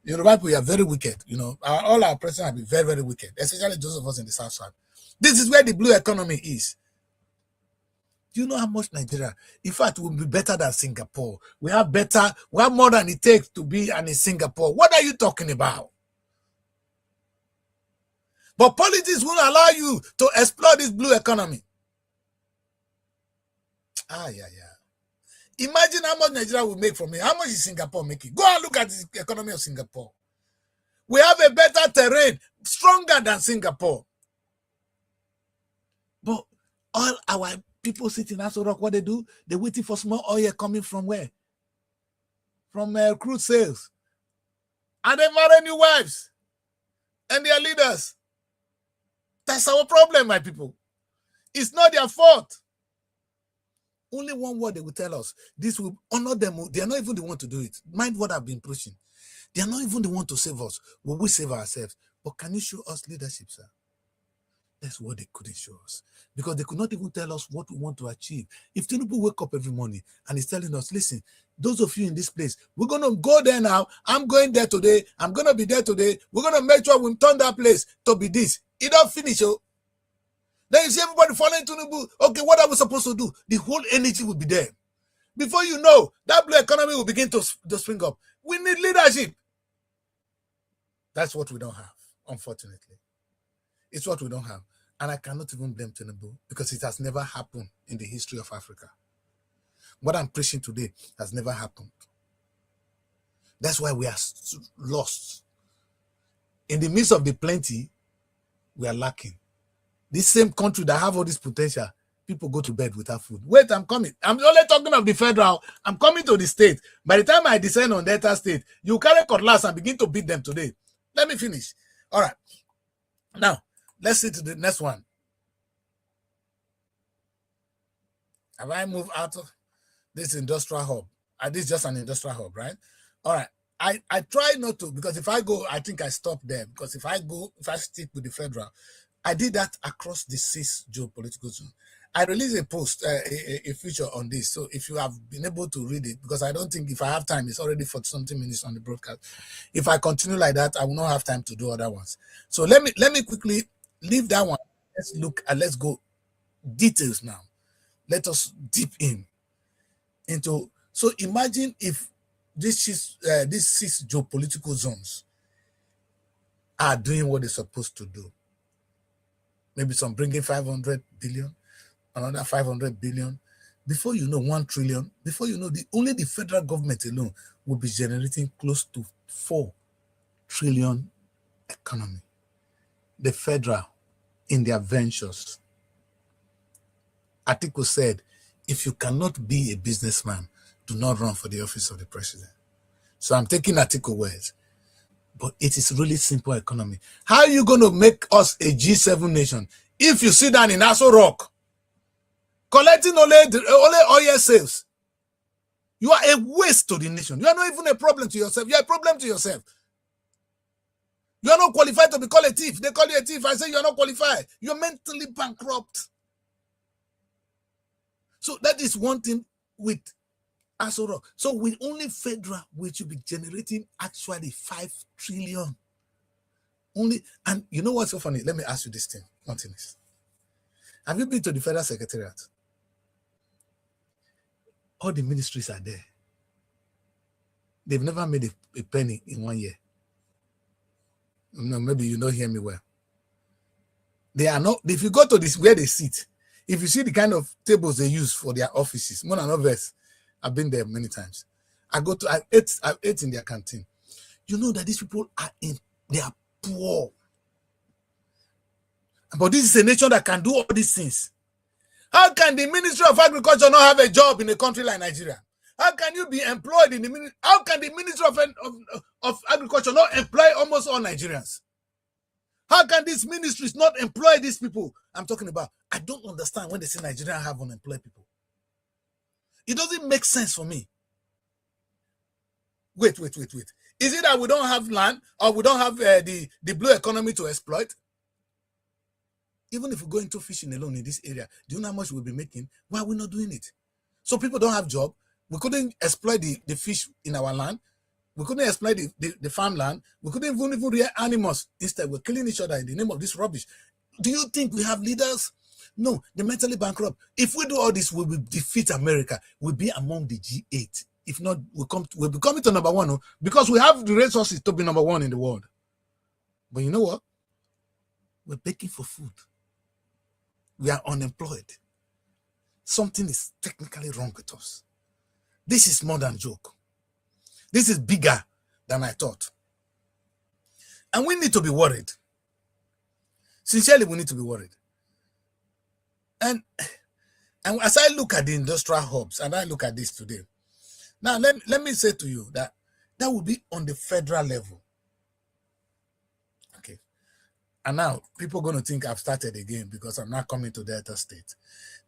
Yoruba people are very wicked. You know, all our presidents have been very, very wicked, especially those of us in the South. This is where the blue economy is. Do you know how much Nigeria? In fact, we'll be better than Singapore. We have more than it takes to be in Singapore. What are you talking about? But politics won't allow you to explore this blue economy. Imagine how much Nigeria will make from it. How much is Singapore making? Go and look at the economy of Singapore. We have a better terrain, stronger than Singapore. But all our people sitting in Aso Rock, what they do? They're waiting for small oil coming from where? From crude sales. And they marry new wives and their leaders. That's our problem, my people. It's not their fault. Only one word they will tell us. This will honor them. They are not even the one to do it. Mind what I've been preaching. They are not even the one to save us. Will we save ourselves? But can you show us leadership, sir? That's what they couldn't show us. Because they could not even tell us what we want to achieve. If Tinubu wake up every morning and he's telling us, listen, those of you in this place, we're going to go there now. I'm going there today. I'm going to be there today. We're going to make sure we turn that place to be this. It don't finish, oh. Then you see everybody following Tinubu. Okay, what are we supposed to do? The whole energy will be there. Before you know, that blue economy will begin to spring up. We need leadership. That's what we don't have, unfortunately. It's what we don't have. And I cannot even blame Tinubu because it has never happened in the history of Africa. What I'm preaching today has never happened. That's why we are lost. In the midst of the plenty, we are lacking. This same country that have all this potential, people go to bed without food. Wait, I'm coming. I'm only talking of the federal. I'm coming to the state. By the time I descend on Delta State, you carry cutlass and begin to beat them today. Let me finish. All right. Now, let's see to the next one. Have I moved out of this industrial hub? This is just an industrial hub, right? All right. I try not to, because if I go, I think I stop there. Because if I stick with the federal, I did that across the 6 geopolitical zone. I released a post, a feature on this. So if you have been able to read it, because I don't think if I have time, it's already for 20 minutes on the broadcast. If I continue like that, I will not have time to do other ones. So let me quickly leave that one. Let's look and let's go details now. Let us deep into. So imagine if these 6 geopolitical zones are doing what they're supposed to do. Maybe some bringing 500 billion, another 500 billion. Before you know 1 trillion, before you know only the federal government alone will be generating close to 4 trillion economy. The federal in their ventures. Atiku said, if you cannot be a businessman, do not run for the office of the president. So I'm taking Atiku words. But it is really simple economy. How are you going to make us a G7 nation if you sit down in Aso Rock collecting only oil sales? You are a waste to the nation. You are not even a problem to yourself. You are a problem to yourself. You are not qualified to be called a thief. They call you a thief. I say you are not qualified. You are mentally bankrupt. So that is one thing with Aso Rock. So with only federal, we should be generating actually 5 trillion. Only, and you know what's so funny? Let me ask you this thing. One thing is, have you been to the federal secretariat? All the ministries are there. They've never made a penny in 1 year. No, maybe you don't hear me well. They are not. If you go to this where they sit, if you see the kind of tables they use for their offices, more than obvious. I've been there many times. I ate in their canteen. You know that these people they are poor. But this is a nation that can do all these things. How can the Ministry of Agriculture not have a job in a country like Nigeria? How can you be employed in the ministry? How can the Ministry of Agriculture not employ almost all Nigerians? How can these ministries not employ these people I'm talking about? I don't understand when they say Nigeria have unemployed people. It doesn't make sense for me. Wait. Is it that we don't have land or we don't have the blue economy to exploit? Even if we go into fishing alone in this area, do you know how much we'll be making? Why are we not doing it? So people don't have job. We couldn't exploit the fish in our land. We couldn't exploit the farmland. We couldn't even rear animals. Instead, we're killing each other in the name of this rubbish. Do you think we have leaders? No, they're mentally bankrupt. If we do all this, we will defeat America. We'll be among the G8. If not, we'll be coming to number one, because we have the resources to be number one in the world. But you know what? We're begging for food. We are unemployed. Something is technically wrong with us. This is more than a joke. This is bigger than I thought. And we need to be worried. Sincerely, we need to be worried. And as I look at the industrial hubs, and I look at this today, now let me say to you that will be on the federal level. Okay. And now people are going to think I've started again because I'm not coming to Delta State.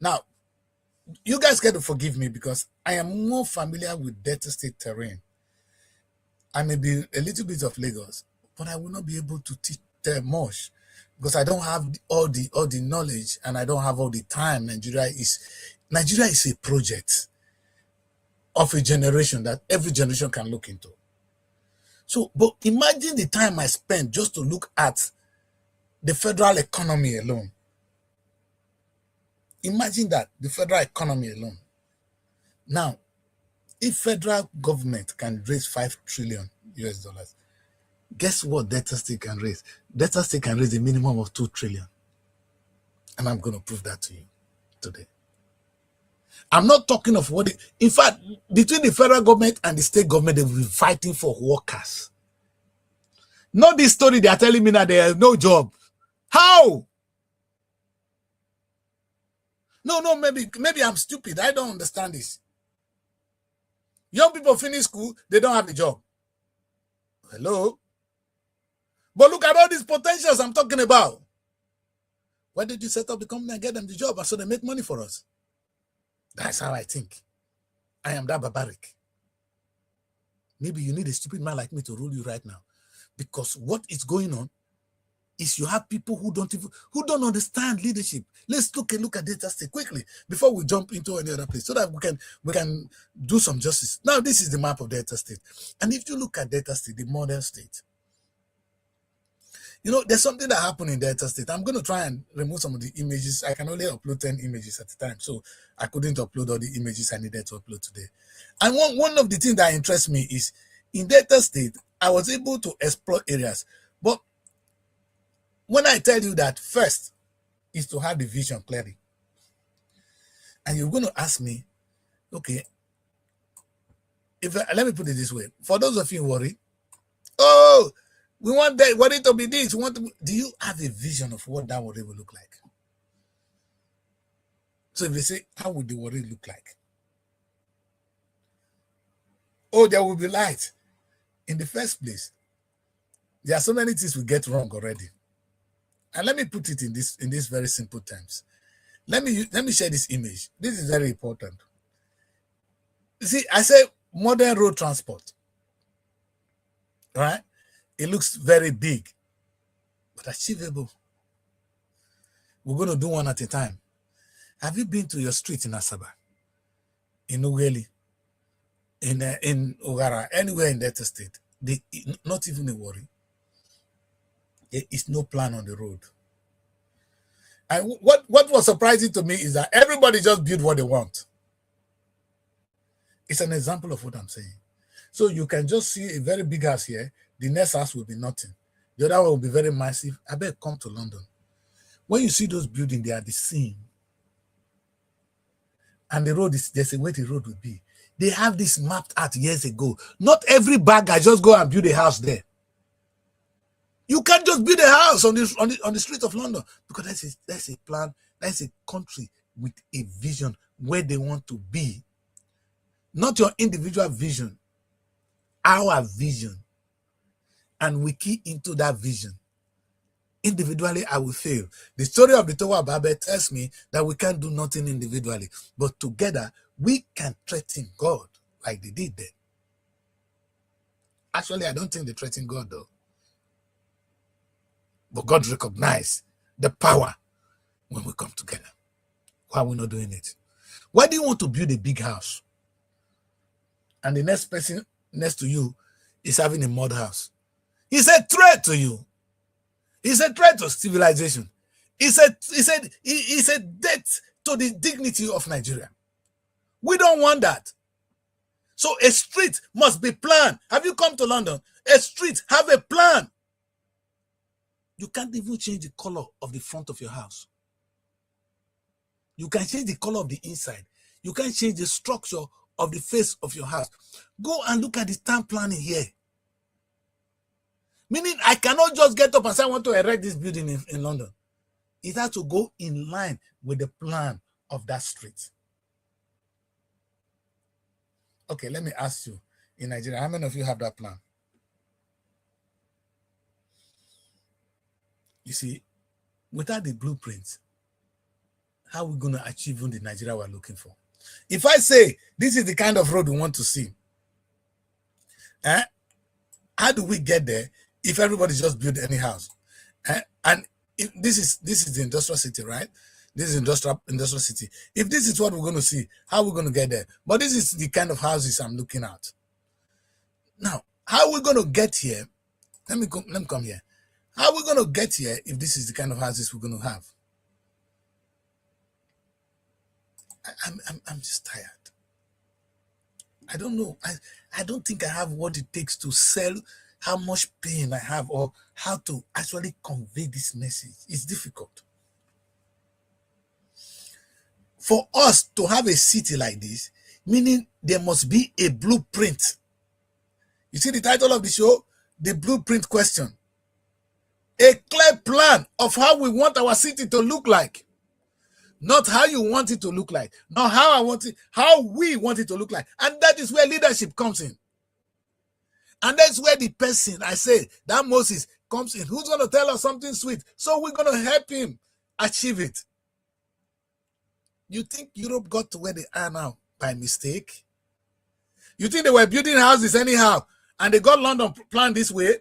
Now, you guys got to forgive me because I am more familiar with Delta State terrain. I may be a little bit of Lagos, but I will not be able to teach them much because I don't have all the knowledge and I don't have all the time. Nigeria is a project of a generation that every generation can look into. So, but imagine the time I spent just to look at the federal economy alone. Imagine that, the federal economy alone. Now, if federal government can raise $5 trillion US, guess what Delta State can raise? Delta State can raise a minimum of $2 trillion. And I'm going to prove that to you today. I'm not talking of what in fact, between the federal government and the state government, they will be fighting for workers. Not this story they are telling me that there is no job. How? No, maybe I'm stupid. I don't understand this. Young people finish school, they don't have a job. Hello? But look at all these potentials I'm talking about. Why did you set up the company and get them the job and so they make money for us? That's how I think. I am that barbaric. Maybe you need a stupid man like me to rule you right now. Because what is going on is you have people who don't understand leadership. Let's look at Delta State quickly before we jump into any other place so that we can do some justice. Now, this is the map of Delta State. And if you look at Delta State, the modern state, you know, there's something that happened in Delta State. I'm going to try and remove some of the images. I can only upload 10 images at a time, so I couldn't upload all the images I needed to upload today. And one of the things that interests me is in Delta State, I was able to explore areas. But when I tell you that first is to have the vision clearly, and you're going to ask me, okay, let me put it this way. For those of you worried, oh, we want it to be this. Do you have a vision of what that worry will look like? So if they say, how would the worry look like? Oh, there will be light. In the first place, there are so many things we get wrong already. And let me put it in this very simple terms. Let me share this image. This is very important. You see, I say modern road transport. Right? It looks very big, but achievable. We're going to do one at a time. Have you been to your street in Asaba, in Ughelli, in Ogara, anywhere in Delta State? Not even a worry. There is no plan on the road. And what was surprising to me is that everybody just built what they want. It's an example of what I'm saying. So you can just see a very big house here. The next house will be nothing. The other one will be very massive. I bet come to London. When you see those buildings, they are the same. And the road there's a way the road will be. They have this mapped out years ago. Not every bagger just go and build a house there. You can't just build a house on the street of London because that's a plan. That's a country with a vision where they want to be. Not your individual vision. Our vision. And we key into that vision. Individually, I will fail. The story of the Tower of Babel tells me that we can't do nothing individually, but together we can threaten God like they did there. Actually, I don't think they threaten God though. But God recognizes the power when we come together. Why are we not doing it? Why do you want to build a big house? And the next person next to you is having a mud house. It's a threat to you. It's a threat to civilization. It's a debt to the dignity of Nigeria. We don't want that. So a street must be planned. Have you come to London? A street have a plan. You can't even change the color of the front of your house. You can change the color of the inside. You can change the structure of the face of your house. Go and look at the town planning here. Meaning I cannot just get up and say I want to erect this building in London. It has to go in line with the plan of that street. Okay, let me ask you, in Nigeria, how many of you have that plan? You see, without the blueprint, how are we going to achieve the Nigeria we're looking for? If I say, this is the kind of road we want to see, how do we get there if everybody just build any house? And if this is the industrial city, right? This is industrial city. If this is what we're going to see, how are we going to get there? But this is the kind of houses I'm looking at. Now, how are we going to get here? Let me come here. How are we going to get here if this is the kind of houses we're going to have? I'm just tired. I don't know. I don't think I have what it takes to sell how much pain I have or how to actually convey this message. It's difficult. For us to have a city like this, meaning there must be a blueprint. You see the title of the show? The Blueprint Question. A clear plan of how we want our city to look like. Not how you want it to look like. Not how how we want it to look like. And that is where leadership comes in. And that's where the person, I say, that Moses comes in. Who's going to tell us something sweet? So we're going to help him achieve it. You think Europe got to where they are now by mistake? You think they were building houses anyhow and they got London planned this way?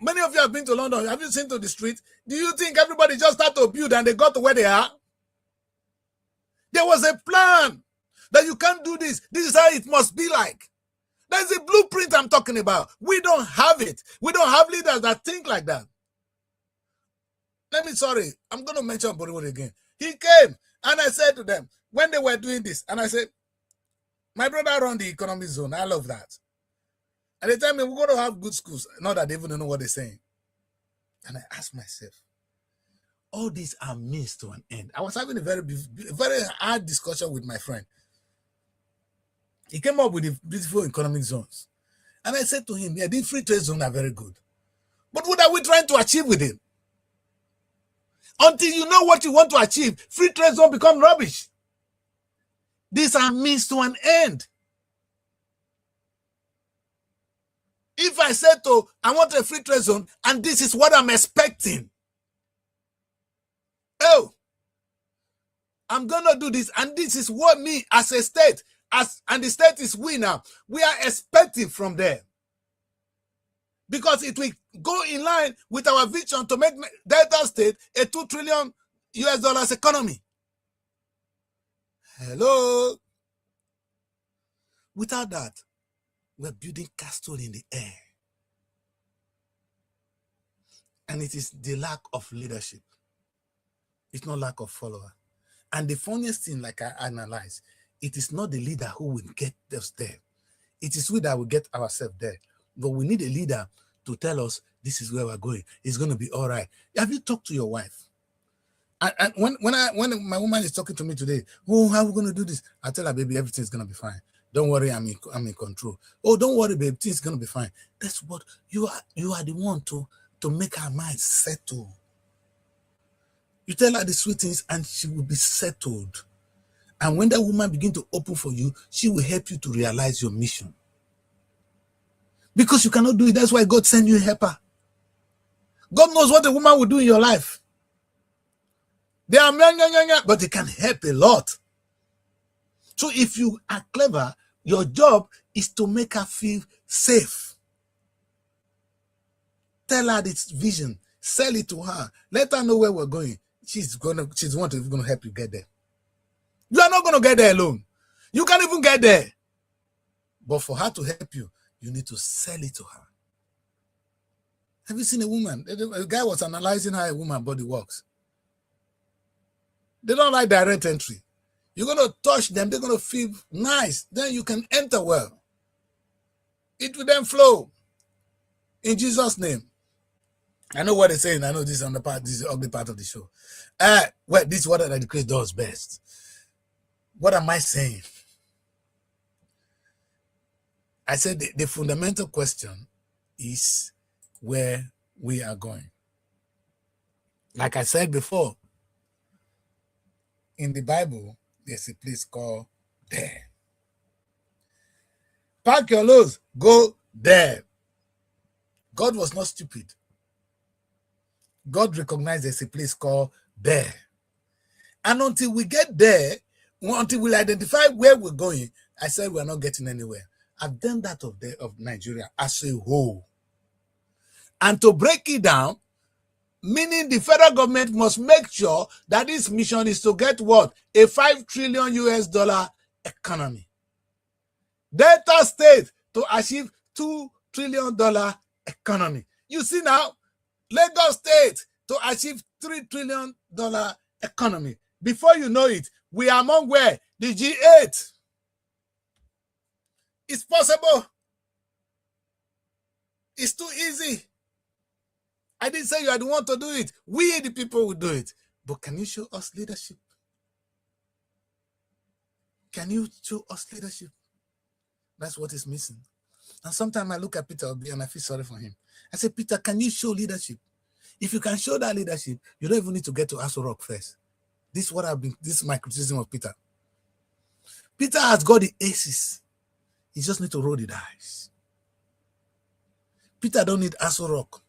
Many of you have been to London. Have you seen to the street? Do you think everybody just started to build and they got to where they are? There was a plan that you can't do this. This is how it must be like. There's a blueprint I'm talking about. We don't have it. We don't have leaders that think like that. I'm going to mention Bollywood again. He came and I said to them, when they were doing this, and I said, my brother run the economic zone. I love that. And they tell me, we're going to have good schools. Not that they even know what they're saying. And I asked myself, all these are means to an end. I was having a very hard discussion with my friend. He came up with the beautiful economic zones. And I said to him, yeah, these free trade zones are very good. But what are we trying to achieve with it? Until you know what you want to achieve, free trade zone become rubbish. These are means to an end. If I said I want a free trade zone and this is what I'm expecting. Oh, I'm going to do this and this is what me as a state, and the state is we now, we are expecting from them. Because it will go in line with our vision to make Delta State a $2 trillion economy. Hello? Without that, we're building castle in the air. And it is the lack of leadership. It's not lack of follower. And the funniest thing, like I analyze, it is not the leader who will get us there. It is we that will get ourselves there. But we need a leader to tell us this is where we're going. It's going to be all right. Have you talked to your wife? And when my woman is talking to me today, oh, how are we going to do this? I tell her, baby, everything's going to be fine. Don't worry, I'm in control. Oh, don't worry, babe, things going to be fine. That's what you are the one to make her mind settle. You tell her the sweet things and she will be settled. And when that woman begin to open for you, she will help you to realize your mission. Because you cannot do it. That's why God sent you a helper. God knows what a woman will do in your life. They are but they can help a lot. So if you are clever, your job is to make her feel safe. Tell her this vision. Sell it to her. Let her know where we're going. She's the one who's going to help you get there. You are not going to get there alone. You can't even get there. But for her to help you, you need to sell it to her. Have you seen a woman? A guy was analyzing how a woman's body works. They don't like direct entry. You're going to touch them. They're going to feel nice. Then you can enter well. It will then flow. In Jesus' name. I know what they're saying. I know this is on the part. This is the ugly part of the show. Well, this is what the Christ does best. What am I saying? I said the fundamental question is where we are going. Like I said before, in the Bible, there's a place called there. Pack your loads, go there. God was not stupid. God recognized there's a place called there. And until we get there, until we identify where we're going, I said we're not getting anywhere. I've done that of Nigeria as a whole. And to break it down, meaning the federal government must make sure that this mission is to get what? A $5 trillion US economy. Delta State to achieve $2 trillion economy. You see now, Lagos State to achieve $3 trillion economy. Before you know it, we are among where? The G8. It's possible. It's too easy. I didn't say you are the one to do it. We, the people, will do it. But can you show us leadership? Can you show us leadership? That's what is missing. And sometimes I look at Peter Obi and I feel sorry for him. I say, Peter, can you show leadership? If you can show that leadership, you don't even need to get to Aso Rock first. This is my criticism of Peter. Peter has got the aces. He just needs to roll the dice. Peter don't need Aso Rock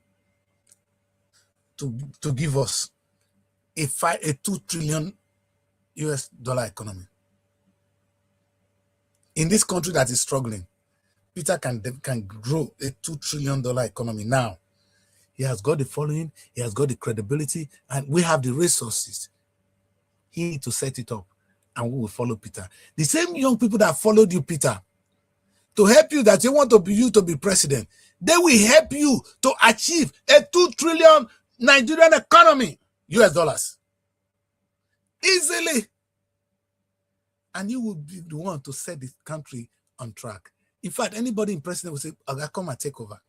to give us a $2 trillion US economy. In this country that is struggling, Peter can grow a $2 trillion economy now. He has got the following, he has got the credibility, and we have the resources. He needs to set it up, and we will follow Peter. The same young people that followed you, Peter, to help you that you want to be president, they will help you to achieve a $2 trillion Nigerian economy, US dollars. Easily. And you will be the one to set the country on track. In fact, anybody in president will say, I'll come and take over.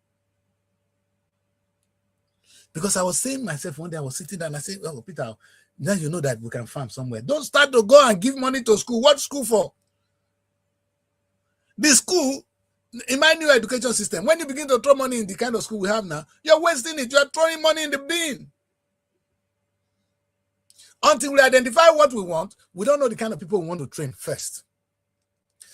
Because I was saying myself one day, I was sitting there and I said, oh, Peter, now you know that we can farm somewhere. Don't start to go and give money to school. What school for? The school, in my new education system, when you begin to throw money in the kind of school we have now, you're wasting it. You're throwing money in the bin. Until we identify what we want, we don't know the kind of people we want to train first.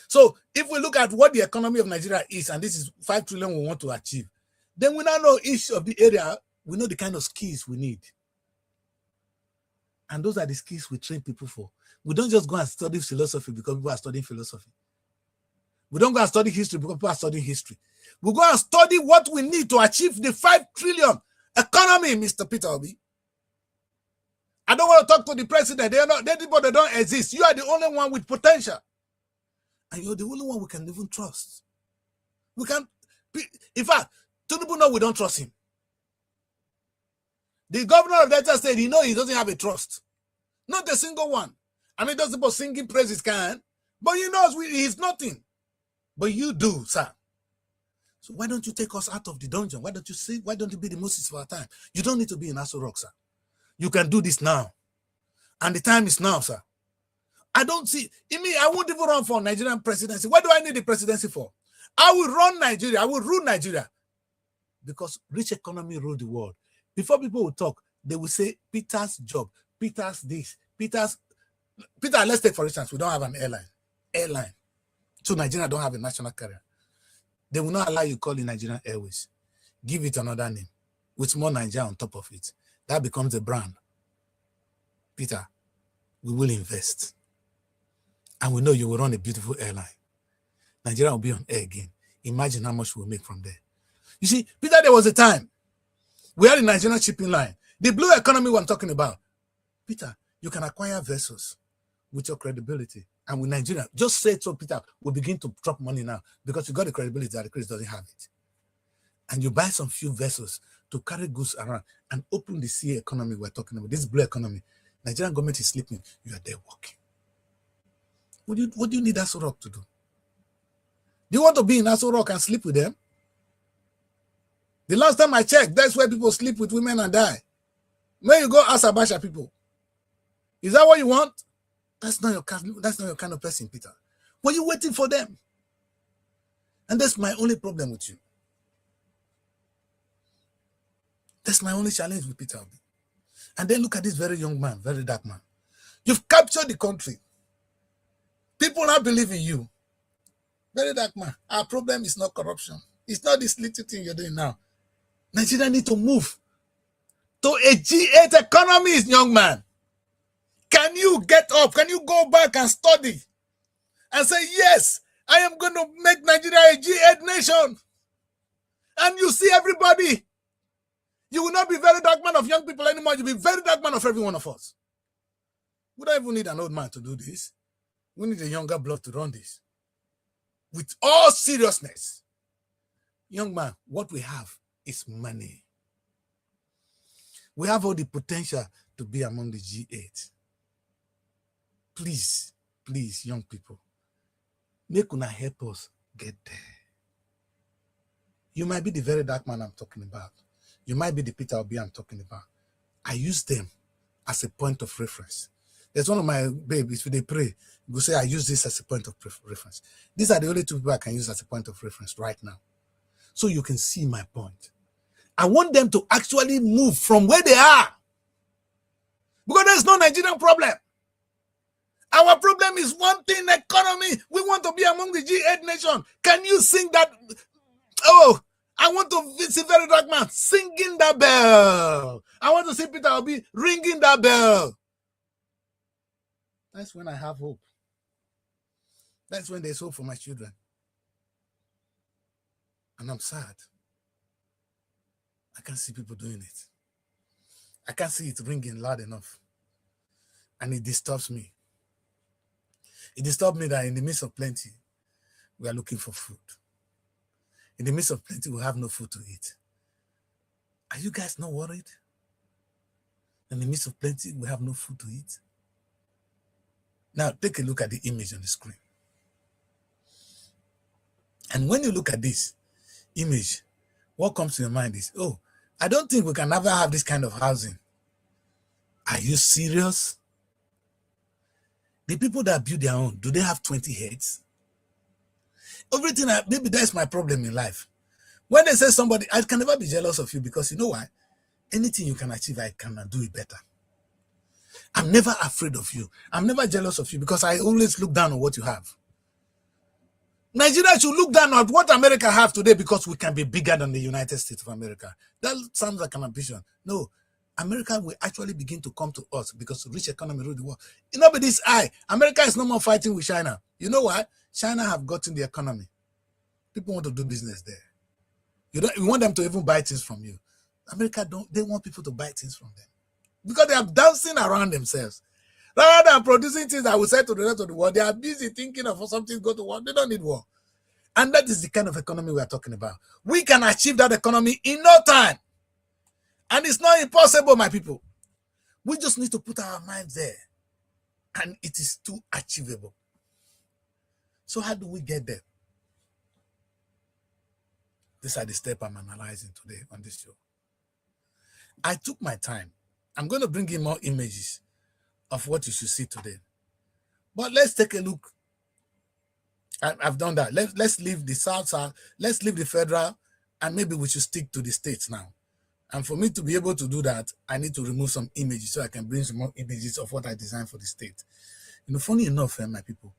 So if we look at what the economy of Nigeria is, and this is $5 trillion we want to achieve, then we now know each of the area, we know the kind of skills we need. And those are the skills we train people for. We don't just go and study philosophy because people are studying philosophy. We don't go and study history because people are studying history. We go and study what we need to achieve the $5 trillion economy, Mr. Peter Obi. I don't want to talk to the president. They don't exist. You are the only one with potential. And you're the only one we can even trust. We can, in fact, two people know we don't trust him. The governor of Delta State, he doesn't have a trust. Not a single one. I mean, those people singing praises can, but he knows he's nothing. But you do, sir. So why don't you take us out of the dungeon? Why don't you be the Moses for our time? You don't need to be in Aso Rock, sir. You can do this now. And the time is now, sir. I don't see, I won't even run for Nigerian presidency. What do I need the presidency for? I will run Nigeria. I will rule Nigeria. Because rich economy rule the world. Before people will talk, they will say, Peter's job, Peter's this, Peter, let's take for instance, we don't have an airline. So Nigeria don't have a national carrier. They will not allow you to call it Nigerian Airways. Give it another name with more Nigeria on top of it. That becomes a brand. Peter, we will invest. And we know you will run a beautiful airline. Nigeria will be on air again. Imagine how much we'll make from there. You see, Peter, there was a time we had a Nigerian shipping line. The blue economy I'm talking about. Peter, you can acquire vessels with your credibility. And with Nigeria, just say so, Peter, we'll begin to drop money now because you got the credibility that the Chris doesn't have it. And you buy some few vessels to carry goods around and open the sea economy we're talking about, this blue economy. Nigerian government is sleeping. You are there working. What do you need Aso Rock to do? Do you want to be in Aso Rock and sleep with them? The last time I checked, that's where people sleep with women and die. Where you go ask Abasha people. Is that what you want? That's not your kind of person, Peter. Were you waiting for them? And that's my only problem with you. That's my only challenge with Peter Obi. And then look at this very young man, very dark man. You've captured the country. People now believe in you. Very dark man. Our problem is not corruption. It's not this little thing you're doing now. Nigeria need to move to a G8 economy, young man. Can you get up? Can you go back and study and say, yes, I am going to make Nigeria a G8 nation? And you see everybody. You will not be very dark man of young people anymore. You'll be very dark man of every one of us. We don't even need an old man to do this. We need a younger blood to run this. With all seriousness. Young man, what we have is money. We have all the potential to be among the G8. Please, please, young people, make una help us get there. You might be the very dark man I'm talking about. You might be the Peter Obi I'm talking about. I use them as a point of reference. There's one of my babies, if they pray, go say, I use this as a point of reference. These are the only two people I can use as a point of reference right now. So you can see my point. I want them to actually move from where they are. Because there's no Nigerian problem. Our problem is one thing, economy. We want to be among the G8 nation. Can you sing that? Oh, I want to see very dark man singing that bell. I want to see Peter Obi ringing that bell. That's when I have hope. That's when there's hope for my children. And I'm sad. I can't see people doing it. I can't see it ringing loud enough. And it disturbs me. It disturbs me that in the midst of plenty, we are looking for food. In the midst of plenty, we have no food to eat. Are you guys not worried? In the midst of plenty, we have no food to eat. Now, take a look at the image on the screen. And when you look at this image, what comes to your mind is, oh, I don't think we can ever have this kind of housing. Are you serious? The people that build their own, do they have 20 heads? Everything, maybe that's my problem in life. When they say somebody, I can never be jealous of you because you know why? Anything you can achieve, I can do it better. I'm never afraid of you. I'm never jealous of you because I always look down on what you have. Nigeria should look down at what America have today because we can be bigger than the United States of America. That sounds like an ambition. No, America will actually begin to come to us because rich economy rule the world. Nobody's eye. America is no more fighting with China. You know why? China have gotten the economy. People want to do business there. You want them to even buy things from you. America they want people to buy things from them. Because they are dancing around themselves. Rather than producing things that will say to the rest of the world, they are busy thinking of something to go to war. They don't need war. And that is the kind of economy we are talking about. We can achieve that economy in no time. And it's not impossible, my people. We just need to put our minds there. And it is too achievable. So how do we get there? These are the steps I'm analyzing today on this show. I took my time. I'm going to bring in more images of what you should see today. But let's take a look. I've done that. Let's leave the South. Let's leave the federal, and maybe we should stick to the states now. And for me to be able to do that, I need to remove some images so I can bring some more images of what I designed for the state. You know, funny enough, my people,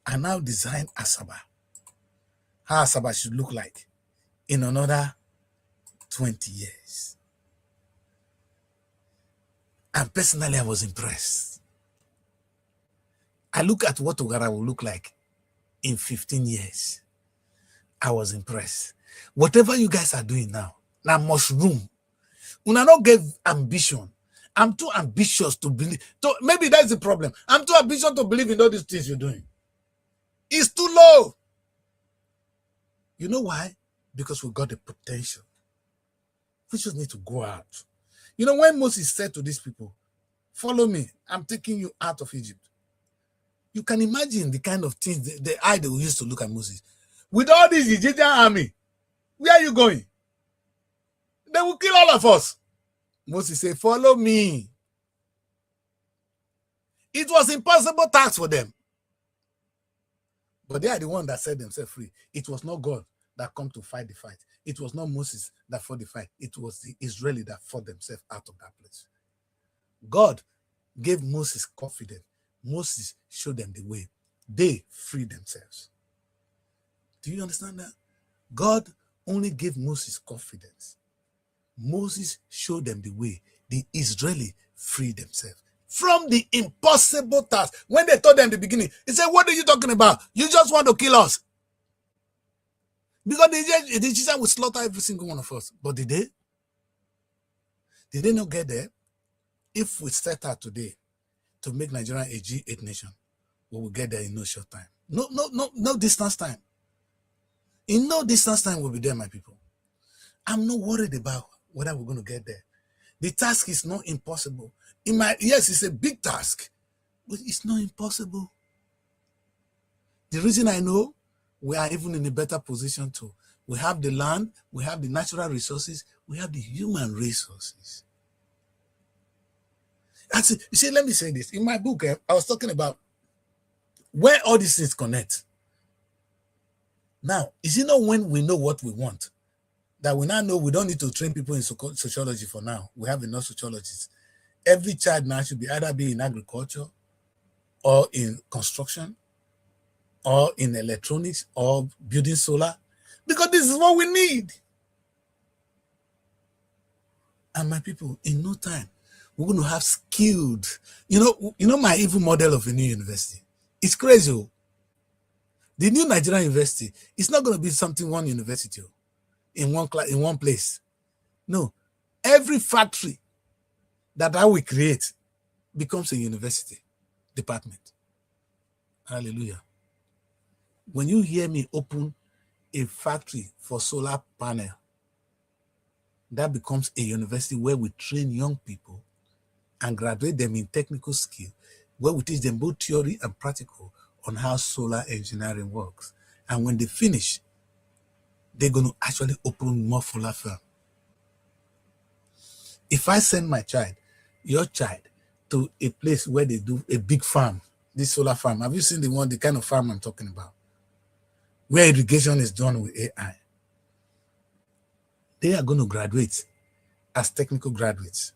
I now designed Asaba. How Asaba should look like in another 20 years. And personally, I was impressed. I look at what Ogara will look like in 15 years. I was impressed. Whatever you guys are doing now mushroom. Una not get ambition. I'm too ambitious to believe. So maybe that's the problem. I'm too ambitious to believe in all these things you're doing. It's too low. You know why? Because we got the potential. We just need to go out. You know, when Moses said to these people, follow me, I'm taking you out of Egypt. You can imagine the kind of things, the eye they used to look at Moses. With all this Egyptian army, where are you going? They will kill all of us. Moses said, follow me. It was impossible task for them. But they are the one that set themselves free. It was not God that come to fight the fight. It was not Moses that fought the fight. It was the Israeli that fought themselves out of that place. God gave Moses confidence. Moses showed them the way. They freed themselves. Do you understand that? God only gave Moses confidence. Moses showed them the way. The Israeli freed themselves from the impossible task. When they told them in the beginning, he said, what are you talking about? You just want to kill us. Because the Egyptians would slaughter every single one of us. But did they? Did they not get there? If we set out today to make Nigeria a G8 nation, we will get there in no short time. No distance time. In no distance time, we'll be there, my people. I'm not worried about whether we're going to get there. The task is not impossible. Yes, it's a big task, but it's not impossible. The reason I know we are even in a better position too. We have the land, we have the natural resources, we have the human resources. And see, you see, let me say this. In my book, I was talking about where all these things connect. Now, is it not when we know what we want that we now know we don't need to train people in sociology for now? We have enough sociologists. Every child now should be either be in agriculture or in construction or in electronics or building solar, because this is what we need. And my people, in no time, we're going to have skilled, you know my evil model of a new university. It's crazy. The new Nigerian university, it's not going to be something one university in one place. No, every factory that I will create becomes a university department. Hallelujah. When you hear me open a factory for solar panel, that becomes a university where we train young people and graduate them in technical skill, where we teach them both theory and practical on how solar engineering works. And when they finish, they're going to actually open more solar farm. If I send my child, your child, to a place where they do a big farm, this solar farm, have you seen the kind of farm I'm talking about? Where irrigation is done with AI. They are going to graduate as technical graduates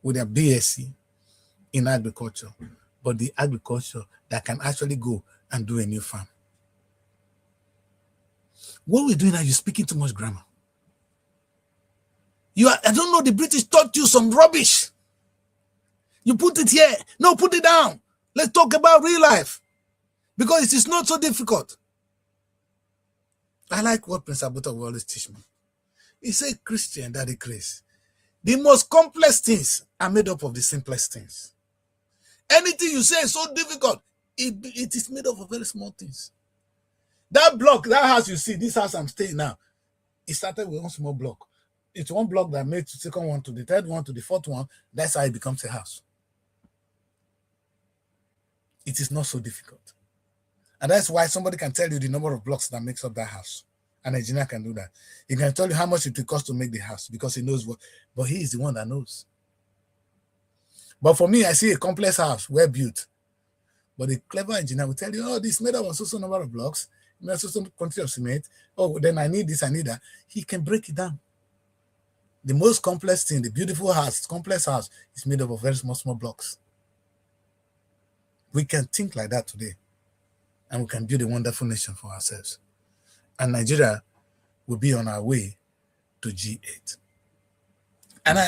with their BSc in agriculture, but the agriculture that can actually go and do a new farm. What we're doing now, you're speaking too much grammar. I don't know, the British taught you some rubbish. You put it here. No, put it down. Let's talk about real life. Because it is not so difficult. I like what Prince Abuta will always teach me. He said, Christian, that is grace. The most complex things are made up of the simplest things. Anything you say is so difficult, it is made up of very small things. That block, that house you see, this house I'm staying now, it started with one small block. It's one block that made the second one to the third one to the fourth one. That's how it becomes a house. It is not so difficult. And that's why somebody can tell you the number of blocks that makes up that house. An engineer can do that. He can tell you how much it will cost to make the house because he knows what, but he is the one that knows. But for me, I see a complex house, well built. But the clever engineer will tell you, oh, this is made up of so number of blocks, so quantity of cement. Oh, then I need this, I need that. He can break it down. The most complex thing, the beautiful house, complex house, is made up of very small blocks. We can think like that today, and we can build a wonderful nation for ourselves. And Nigeria will be on our way to G8. And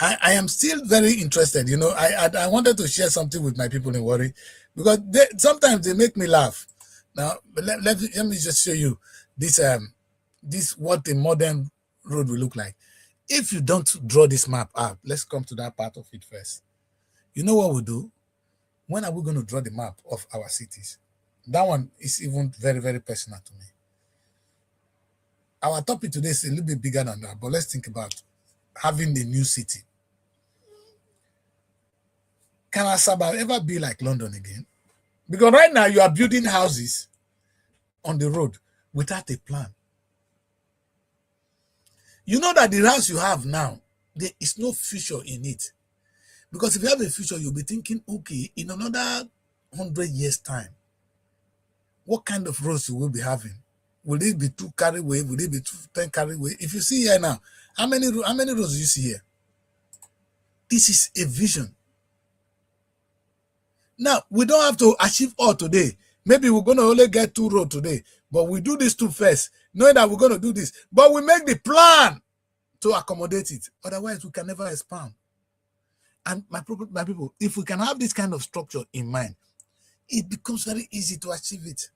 I am still very interested. You know, I wanted to share something with my people in Warri, because sometimes they make me laugh. Now, let me just show you this this what a modern road will look like. If you don't draw this map out, let's come to that part of it first. You know what we'll do? When are we going to draw the map of our cities? That one is even very, very personal to me. Our topic today is a little bit bigger than that, but let's think about having a new city. Can Asaba ever be like London again? Because right now you are building houses on the road without a plan. You know that the house you have now, there is no future in it. Because if you have a future, you'll be thinking, okay, in another 100 years' time, what kind of roads will we be having? Will it be 2 carriageway? Will it be 10 carriageway? If you see here now, how many roads do you see here? This is a vision. Now, we don't have to achieve all today. Maybe we're going to only get 2 roads today, but we do this 2 first, knowing that we're going to do this. But we make the plan to accommodate it. Otherwise, we can never expand. And my people, if we can have this kind of structure in mind, it becomes very easy to achieve it.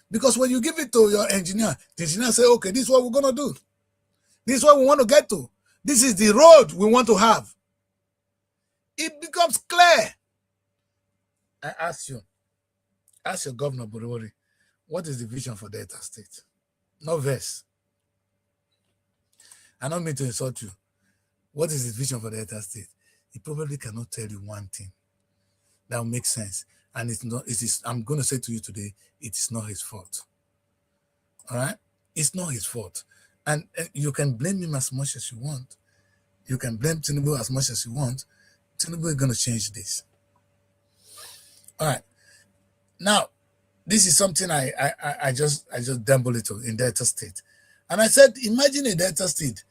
Because when you give it to your engineer, the engineer say, okay, this is what we're going to do. This is what we want to get to. This is the road we want to have. It becomes clear. I ask you, ask your governor, Borewori, what is the vision for Delta State? No verse. I don't mean to insult you. What is his vision for Delta State? He probably cannot tell you one thing that will make sense. And it's not, it is, I'm going to say to you today, it is not his fault. All right? It's not his fault. And you can blame him as much as you want. You can blame Tinubu as much as you want. Tinubu is going to change this. All right. Now, this is something I just dabbled it in Delta State. And I said, imagine a Delta State.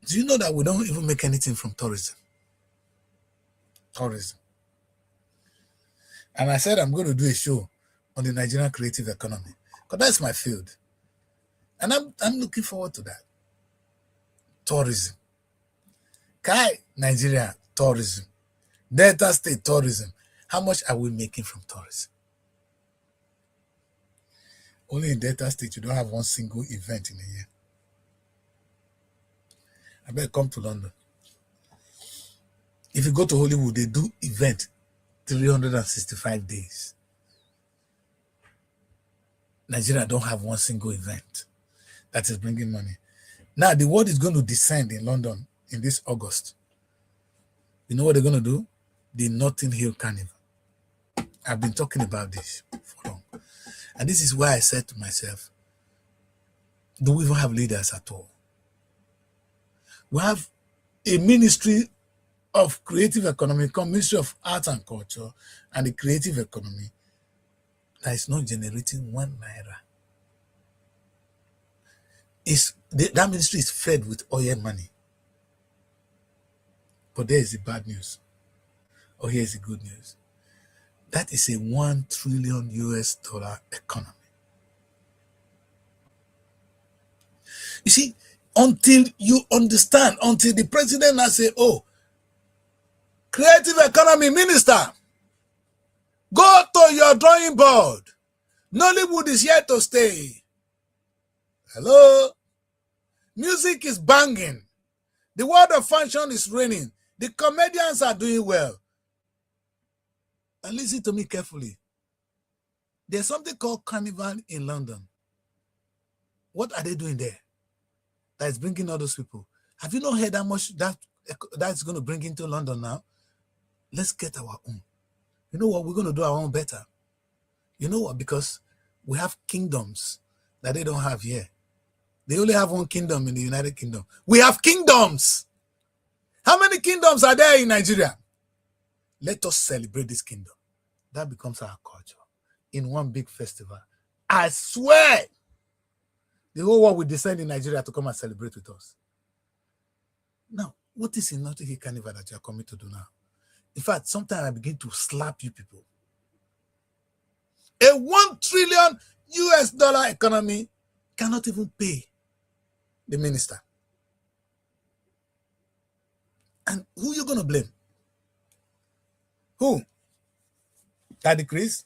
Do you know that we don't even make anything from tourism? Tourism. And I said I'm going to do a show on the Nigerian creative economy, because that's my field. And I'm looking forward to that. Tourism. Nigeria, tourism. Delta State, tourism. How much are we making from tourism? Only in Delta State, you don't have one single event in a year. I better come to London. If you go to Hollywood, they do event 365 days. Nigeria don't have one single event that is bringing money. Now, the world is going to descend in London in this August. You know what they're going to do? The Notting Hill Carnival. I've been talking about this for long. And this is why I said to myself, do we even have leaders at all? We have a ministry of creative economy, ministry of art and culture, and the creative economy that is not generating 1 naira. That ministry is fed with oil money. But there is the bad news. Or here's the good news. That is a $1 trillion economy. You see, until you understand, until the president has said, oh, creative economy minister, go to your drawing board. Nollywood is here to stay. Hello? Music is banging. The world of function is raining. The comedians are doing well. And listen to me carefully. There's something called Carnival in London. What are they doing there that is bringing all those people? Have you not heard how much that's going to bring into London now? Let's get our own. You know what? We're going to do our own better. You know what? Because we have kingdoms that they don't have here. They only have one kingdom in the United Kingdom. We have kingdoms. How many kingdoms are there in Nigeria? Let us celebrate this kingdom. That becomes our culture in one big festival. I swear, the whole world will descend in Nigeria to come and celebrate with us. Now, what is in Notting Hill Carnival that you are coming to do now? In fact, sometimes I begin to slap you people. A $1 trillion economy cannot even pay the minister. And who are you going to blame? Who? Daddy Chris?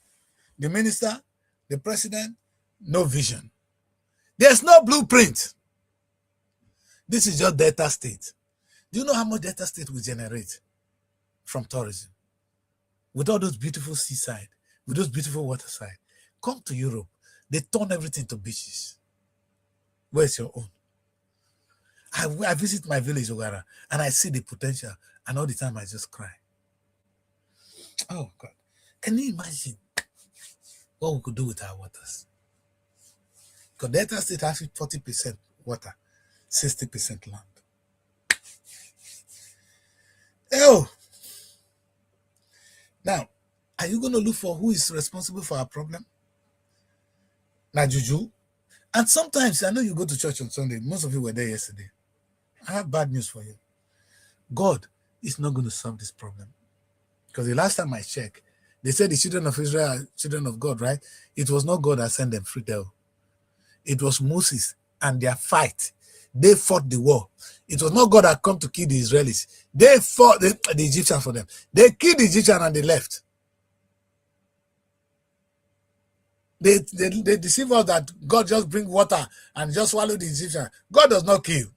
The minister? The president, no vision. There's no blueprint. This is just Delta State. Do you know how much Delta State will generate from tourism? With all those beautiful seaside, with those beautiful waterside. Come to Europe. They turn everything to beaches. Where's your own? I visit my village, Ogara, and I see the potential, and all the time I just cry. Oh, God. Can you imagine what we could do with our waters? Because Delta State has 40% water, 60% land. Oh! Now, are you going to look for who is responsible for our problem? Now, Juju. And sometimes, I know you go to church on Sunday. Most of you were there yesterday. I have bad news for you. God is not going to solve this problem. Because the last time I checked, they said the children of Israel are children of God, right? It was not God that sent them free there. It was Moses and their fight. They fought the war. It was not God that come to kill the Israelis. They fought the Egyptians for them. They killed the Egyptians and they left. They deceive us that God just bring water and just swallow the Egyptians. God does not kill.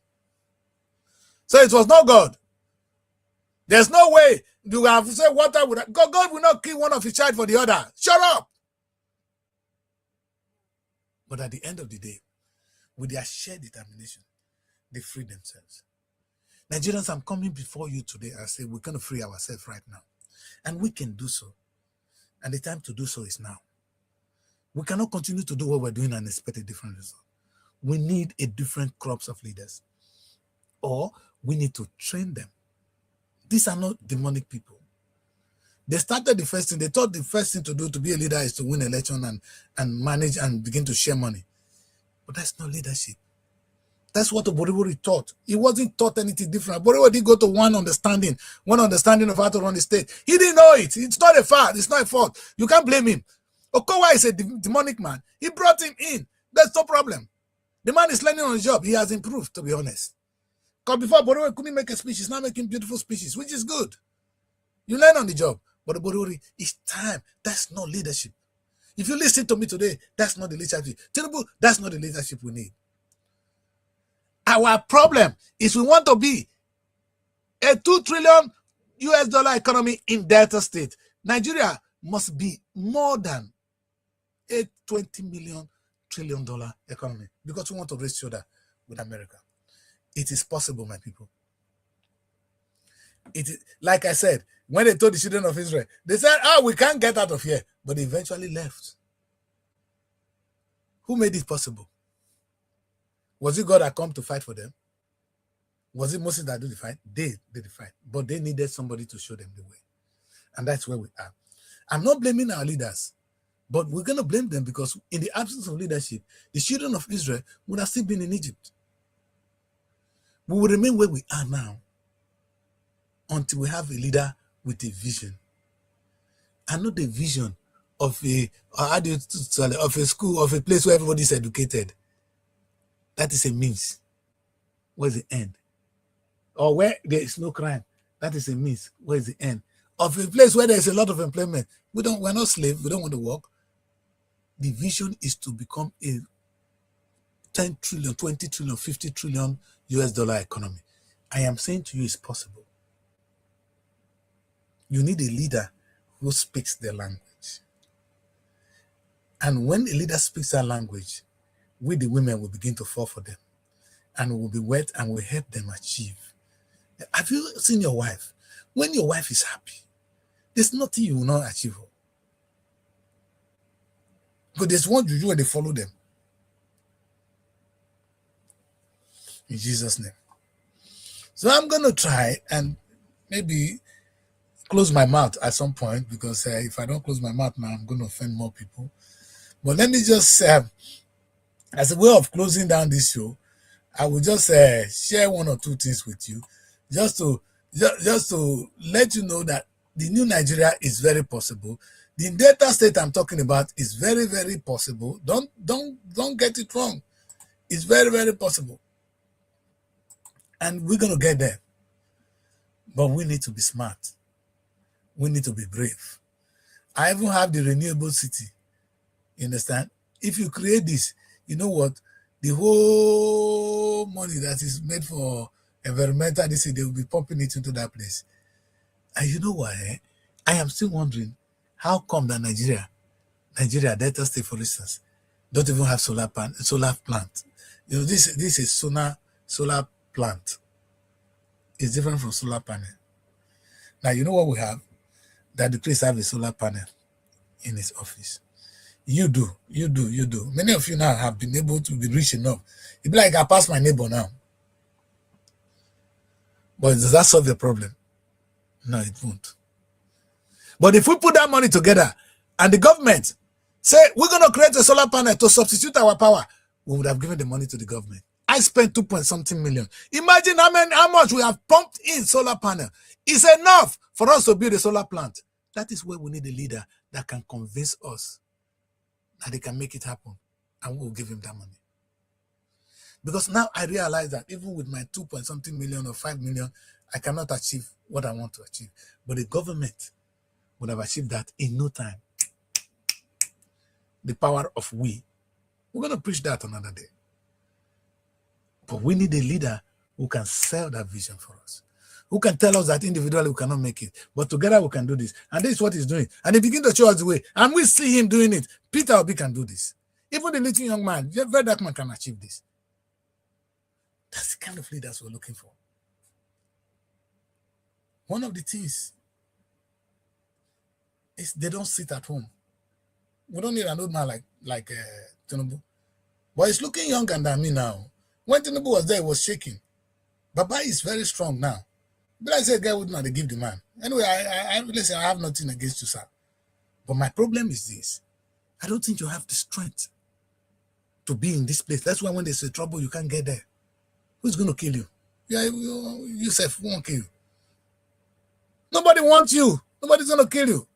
So it was not God. There's no way you have to say water would God will not kill one of his child for the other. Shut up. But at the end of the day, with their shared determination, they free themselves. Nigerians, I'm coming before you today and say we're going to free ourselves right now. And we can do so. And the time to do so is now. We cannot continue to do what we're doing and expect a different result. We need a different crops of leaders. Or we need to train them. These are not demonic people. They started the first thing. They thought the first thing to do to be a leader is to win election and manage and begin to share money. But that's not leadership. That's what Oboribori thought. He wasn't taught anything different. Oboribori did go to one understanding of how to run the state. He didn't know it. It's not a fact. It's not a fault. You can't blame him. Okowa is a demonic man. He brought him in. That's no problem. The man is learning on the job. He has improved, to be honest. Because before, Oboribori couldn't make a speech. He's now making beautiful speeches, which is good. You learn on the job. But Oboribori, it's time. That's not leadership. If you listen to me today, that's not the leadership. Tinubu, that's not the leadership we need. Our problem is we want to be a $2 trillion economy in Delta State. Nigeria must be more than a $20 trillion economy because we want to raise shoulder with America. It is possible, my people. It is, like I said, when they told the children of Israel, they said, we can't get out of here. But they eventually left. Who made it possible? Was it God that come to fight for them? Was it Moses that did the fight? They did the fight. But they needed somebody to show them the way. And that's where we are. I'm not blaming our leaders, but we're going to blame them because in the absence of leadership, the children of Israel would have still been in Egypt. We will remain where we are now until we have a leader with a vision. And not the vision of a school, of a place where everybody is educated. That is a means. Where's the end? Or where there is no crime. That is a means. Where's the end? Of a place where there is a lot of employment. We're not slaves. We don't want to work. The vision is to become a 10 trillion, 20 trillion, 50 trillion economy. I am saying to you it's possible. You need a leader who speaks their language. And when a leader speaks their language, we the women will begin to fall for them. And we'll be wet and will help them achieve. Have you seen your wife? When your wife is happy, there's nothing you will not achieve. Because there's one juju when they follow them. In Jesus' name. So I'm going to try and maybe close my mouth at some point because if I don't close my mouth now, I'm going to offend more people. But let me just, as a way of closing down this show, I will just share one or two things with you, just to let you know that the new Nigeria is very possible. The Delta State I'm talking about is very, very possible. Don't get it wrong. It's very, very possible. And we're going to get there. But we need to be smart. We need to be brave. I even have the renewable city You understand? If you create this, you know what? The whole money that is made for environmental, they will be pumping it into that place. And you know why? I am still wondering, how come that Nigeria, Delta State, for instance, don't even have solar plant? You know, this is solar plant. It's different from solar panel. Now, you know what we have? That the place have a solar panel in his office. You do. Many of you now have been able to be rich enough. It'd be like, I pass my neighbor now. But does that solve the problem? No, it won't. But if we put that money together and the government say, we're going to create a solar panel to substitute our power, we would have given the money to the government. I spent 2-point-something million. Imagine how much we have pumped in solar panel. It's enough for us to build a solar plant. That is where we need a leader that can convince us that they can make it happen, and we'll give him that money. Because now I realize that even with my 2-point-something million or 5 million, I cannot achieve what I want to achieve. But the government would have achieved that in no time. The power of we. We're going to preach that another day. But we need a leader who can sell that vision for us, who can tell us that individually we cannot make it, but together we can do this. And this is what he's doing. And he begins to show us the way. And we see him doing it. Peter Obi can do this. Even the little young man, very dark man, can achieve this. That's the kind of leaders we're looking for. One of the things is they don't sit at home. We don't need an old man like Tinubu. But he's looking younger than me now. When Tinubu was there, he was shaking. Baba is very strong now. But I said, guy would not give the man. Anyway, listen, I have nothing against you, sir. But my problem is this. I don't think you have the strength to be in this place. That's why when they say trouble, you can't get there. Who's going to kill you? Yeah, yourself won't kill you. Nobody wants you. Nobody's going to kill you.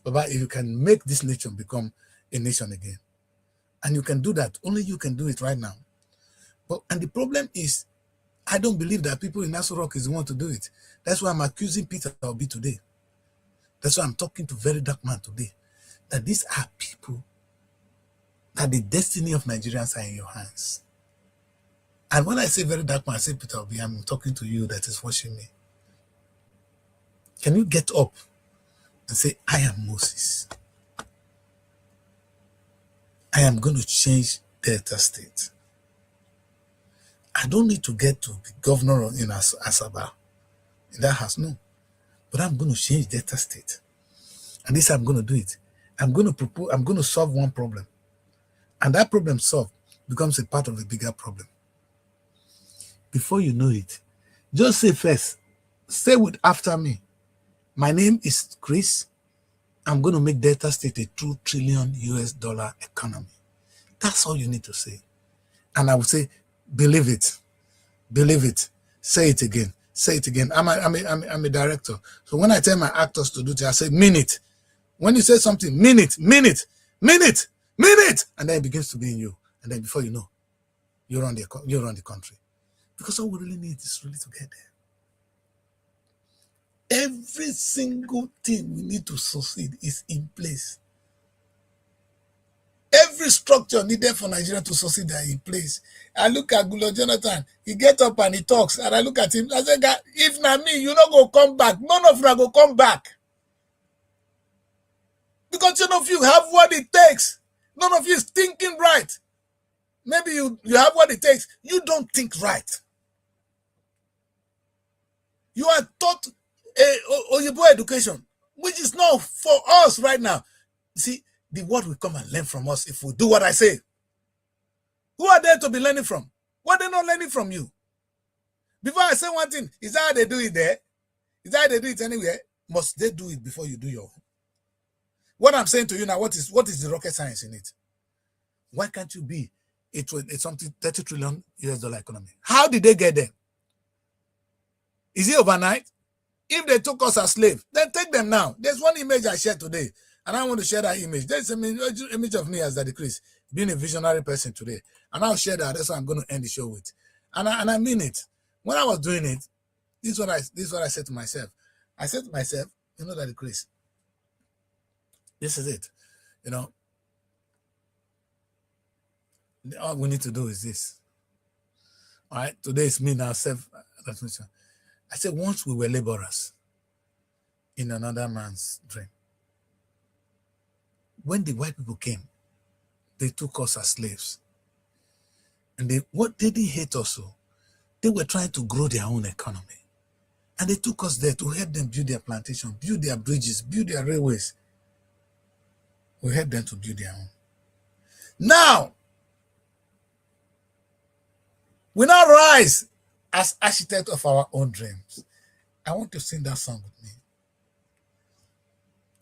Baba, if you can make this nation become a nation again, and you can do that, only you can do it right now. And the problem is, I don't believe that people in Aso Rock is the one to do it. That's why I'm accusing Peter Obi today. That's why I'm talking to very dark man today. That these are people that the destiny of Nigerians are in your hands. And when I say very dark man, I say Peter Obi, I'm talking to you that is watching me. Can you get up and say, I am Moses. I am going to change Delta State. I don't need to get to be governor in Asaba. In that house, no. But I'm going to change Delta State. And this I'm going to do it. I'm going to solve one problem. And that problem solved becomes a part of a bigger problem. Before you know it, just say first, say with after me. My name is Chris. I'm going to make Delta State a $2 trillion economy. That's all you need to say. And I will say, believe it. Believe it. Say it again. Say it again. I'm a director. So when I tell my actors to do it, I say, mean it. When you say something, mean it, mean it, mean it, mean it. And then it begins to be in you. And then before you know, you run the country. Because all we really need is really to get there. Every single thing we need to succeed is in place. Every structure needed for Nigeria to succeed are in place. I look at Gulo Jonathan, he gets up and he talks, and I look at him, I say, God, if not me, you're not going to come back. None of you are going to come back. Because none of you have what it takes. None of you is thinking right. Maybe you have what it takes. You don't think right. You are taught Oyibo education, which is not for us right now. See, the world will come and learn from us if we do what I say. Who are they to be learning from? What are they not learning from you? Before I say one thing, is that how they do it there? Is that how they do it anywhere? Must they do it before you do your own? What I'm saying to you now, what is the rocket science in it? Why can't you be it's something $30 trillion economy? How did they get there? Is it overnight? If they took us as slaves, then take them now. There's one image I shared today, and I want to share that image. There's an image of me as Daddy Chris, being a visionary person today. And I'll share that. That's what I'm going to end the show with. And I mean it. When I was doing it, this is what I said to myself. I said to myself, Daddy Chris, this is it. All we need to do is this. All right, today is me now, self-reflection. I said, once we were laborers in another man's dream. When the white people came, they took us as slaves. And they didn't hate us so. They were trying to grow their own economy. And they took us there to help them build their plantation, build their bridges, build their railways. We helped them to build their own. Now, we now rise as architects of our own dreams. I want to sing that song with me.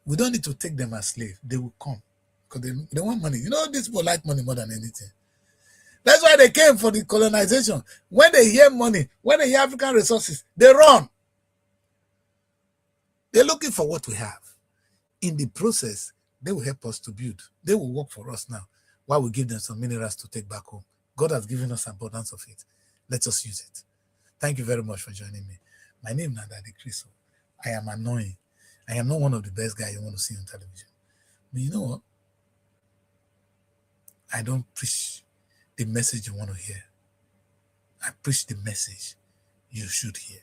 We don't need to take them as slaves. They will come because they want money. You know, these people like money more than anything. That's why they came for the colonization. When they hear money, when they hear African resources, they run. They're looking for what we have. In the process, they will help us to build. They will work for us now while we give them some minerals to take back home. God has given us abundance of it. Let us use it. Thank you very much for joining me. My name is Nadadi Kriso. I am annoying. I am not one of the best guys you want to see on television. But you know what? I don't preach the message you want to hear. I preach the message you should hear.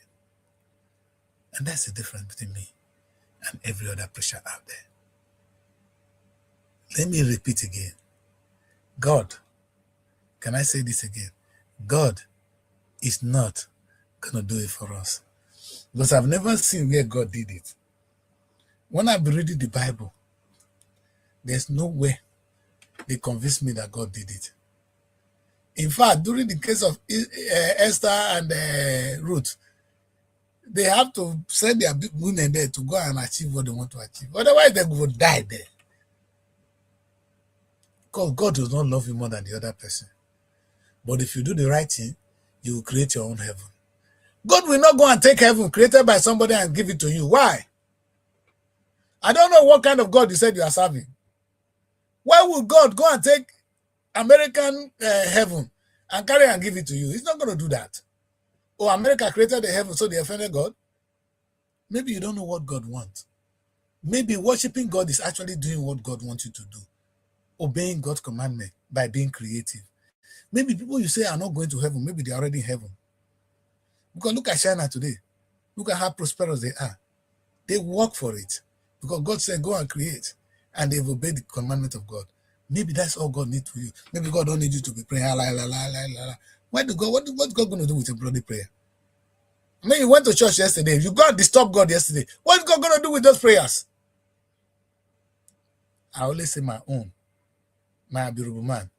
And that's the difference between me and every other preacher out there. Let me repeat again. God, can I say this again? God is not going to do it for us. Because I've never seen where God did it. When I've been reading the Bible, there's no way they convinced me that God did it. In fact, during the case of Esther and Ruth, they have to send their women there to go and achieve what they want to achieve. Otherwise, they would die there. Because God does not love you more than the other person. But if you do the right thing, you will create your own heaven. God will not go and take heaven created by somebody and give it to you. Why? I don't know what kind of God you said you are serving. Why would God go and take American heaven and carry and give it to you? He's not going to do that. Oh, America created the heaven, so they offended God? Maybe you don't know what God wants. Maybe worshiping God is actually doing what God wants you to do. Obeying God's commandment by being creative. Maybe people you say are not going to heaven, maybe they're already in heaven. Because look at China today. Look at how prosperous they are. They work for it. Because God said, go and create. And they've obeyed the commandment of God. Maybe that's all God needs for you. Maybe God don't need you to be praying. La, la, la, la, la. What's God going to do with your bloody prayer? I mean, you went to church yesterday. You got to disturb God yesterday. What's God going to do with those prayers? I always say my own. My Abirubu man.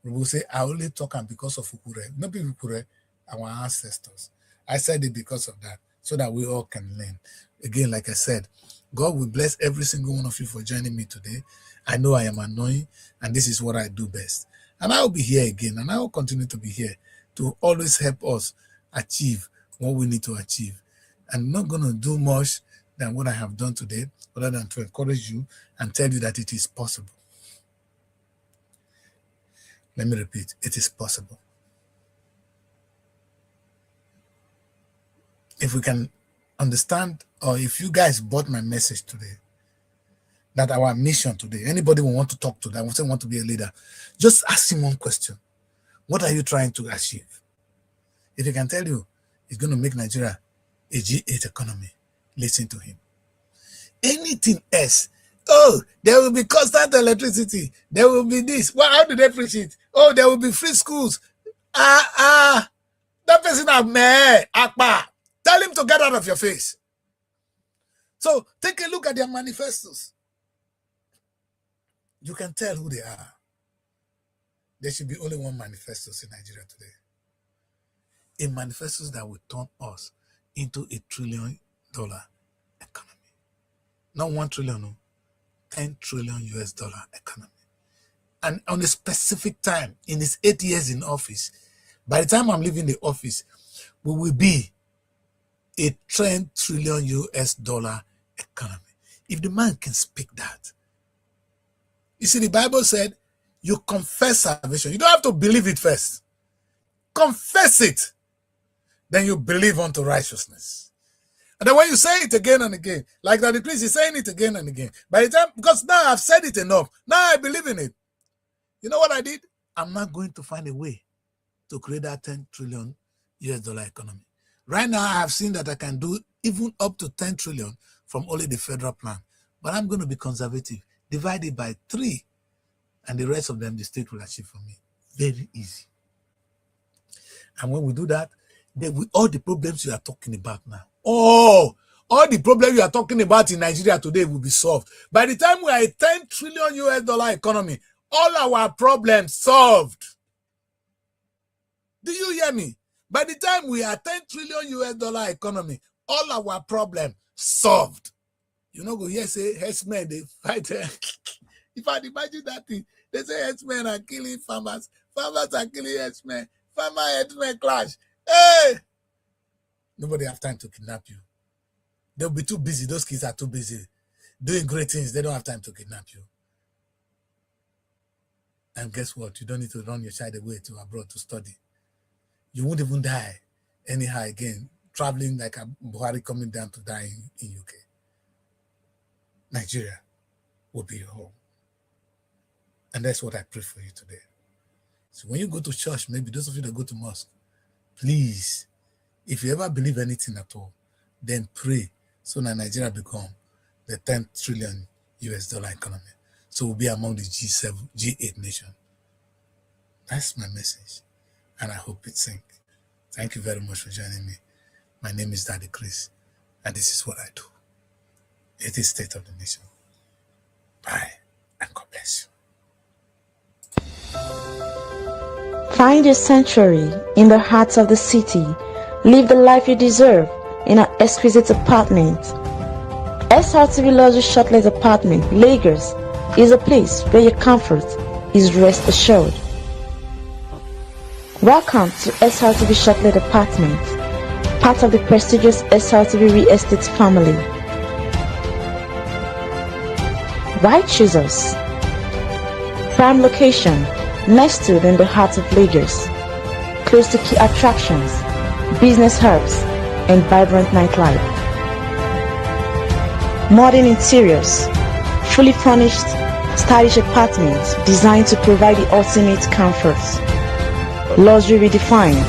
Rubu say, I only talk because of Ukure. Not people Ukure, our ancestors. I said it because of that, so that we all can learn. Again, like I said, God will bless every single one of you for joining me today. I know I am annoying, and this is what I do best. And I will be here again, and I will continue to be here to always help us achieve what we need to achieve. I'm not going to do much than what I have done today, other than to encourage you and tell you that it is possible. Let me repeat, it is possible. If we can understand, or if you guys bought my message today, that our mission today, anybody will want to talk to that, want to be a leader, just ask him one question. What are you trying to achieve? If he can tell you it's going to make Nigeria a G8 economy, listen to him. Anything else, oh, there will be constant electricity, there will be this. Well, how do they preach it? Oh, there will be free schools. That person akpa. Tell him to get out of your face. So take a look at their manifestos. You can tell who they are. There should be only one manifestos in Nigeria today. A manifestos that will turn us into $1 trillion economy. Not 1 trillion, no, 10 trillion US dollar economy. And on a specific time, in his 8 years in office, by the time I'm leaving the office, we will be a 10 trillion US dollar economy. If the man can speak that. You see, the Bible said, you confess salvation. You don't have to believe it first. Confess it. Then you believe unto righteousness. And then when you say it again and again, like that the priest is saying it again and again, by the time, because now I've said it enough, now I believe in it. You know what I did? I'm not going to find a way to create that 10 trillion US dollar economy. Right now, I have seen that I can do even up to 10 trillion from only the federal plan. But I'm going to be conservative, divide it by 3, and the rest of them, the state will achieve for me. Very easy. And when we do that, then with all the problems you are talking about now, all the problems you are talking about in Nigeria today will be solved. By the time we are a 10 trillion US dollar economy, all our problems solved. Do you hear me? By the time we are 10 trillion US dollar economy, all our problems solved. You know, go here say, herdsmen, they fight. If I imagine that thing, they say herdsmen are killing farmers. Farmers are killing herdsmen. Farmer-herdsmen clash. Hey! Nobody have time to kidnap you. They'll be too busy. Those kids are too busy doing great things. They don't have time to kidnap you. And guess what? You don't need to run your child away to abroad to study. You won't even die anyhow again, traveling like a Buhari coming down to die in UK. Nigeria will be your home. And that's what I pray for you today. So when you go to church, maybe those of you that go to mosque, please, if you ever believe anything at all, then pray so that Nigeria become the 10 trillion US dollar economy. So we'll be among the G7, G8 nation. That's my message. And I hope it sinks. Thank you very much for joining me. My name is Daddy Chris, and this is what I do. It is State of the Nation. Bye, and God bless you. Find your sanctuary in the heart of the city. Live the life you deserve in an exquisite apartment. SRTV Luxury Shortlet Apartment, Lagos, is a place where your comfort is rest assured. Welcome to SRTV Shortlet Apartment, part of the prestigious SRTV Real Estate family. Why choose us? Prime location, nestled in the heart of Lagos, close to key attractions, business hubs, and vibrant nightlife. Modern interiors, fully furnished, stylish apartments designed to provide the ultimate comfort. Luxury redefined.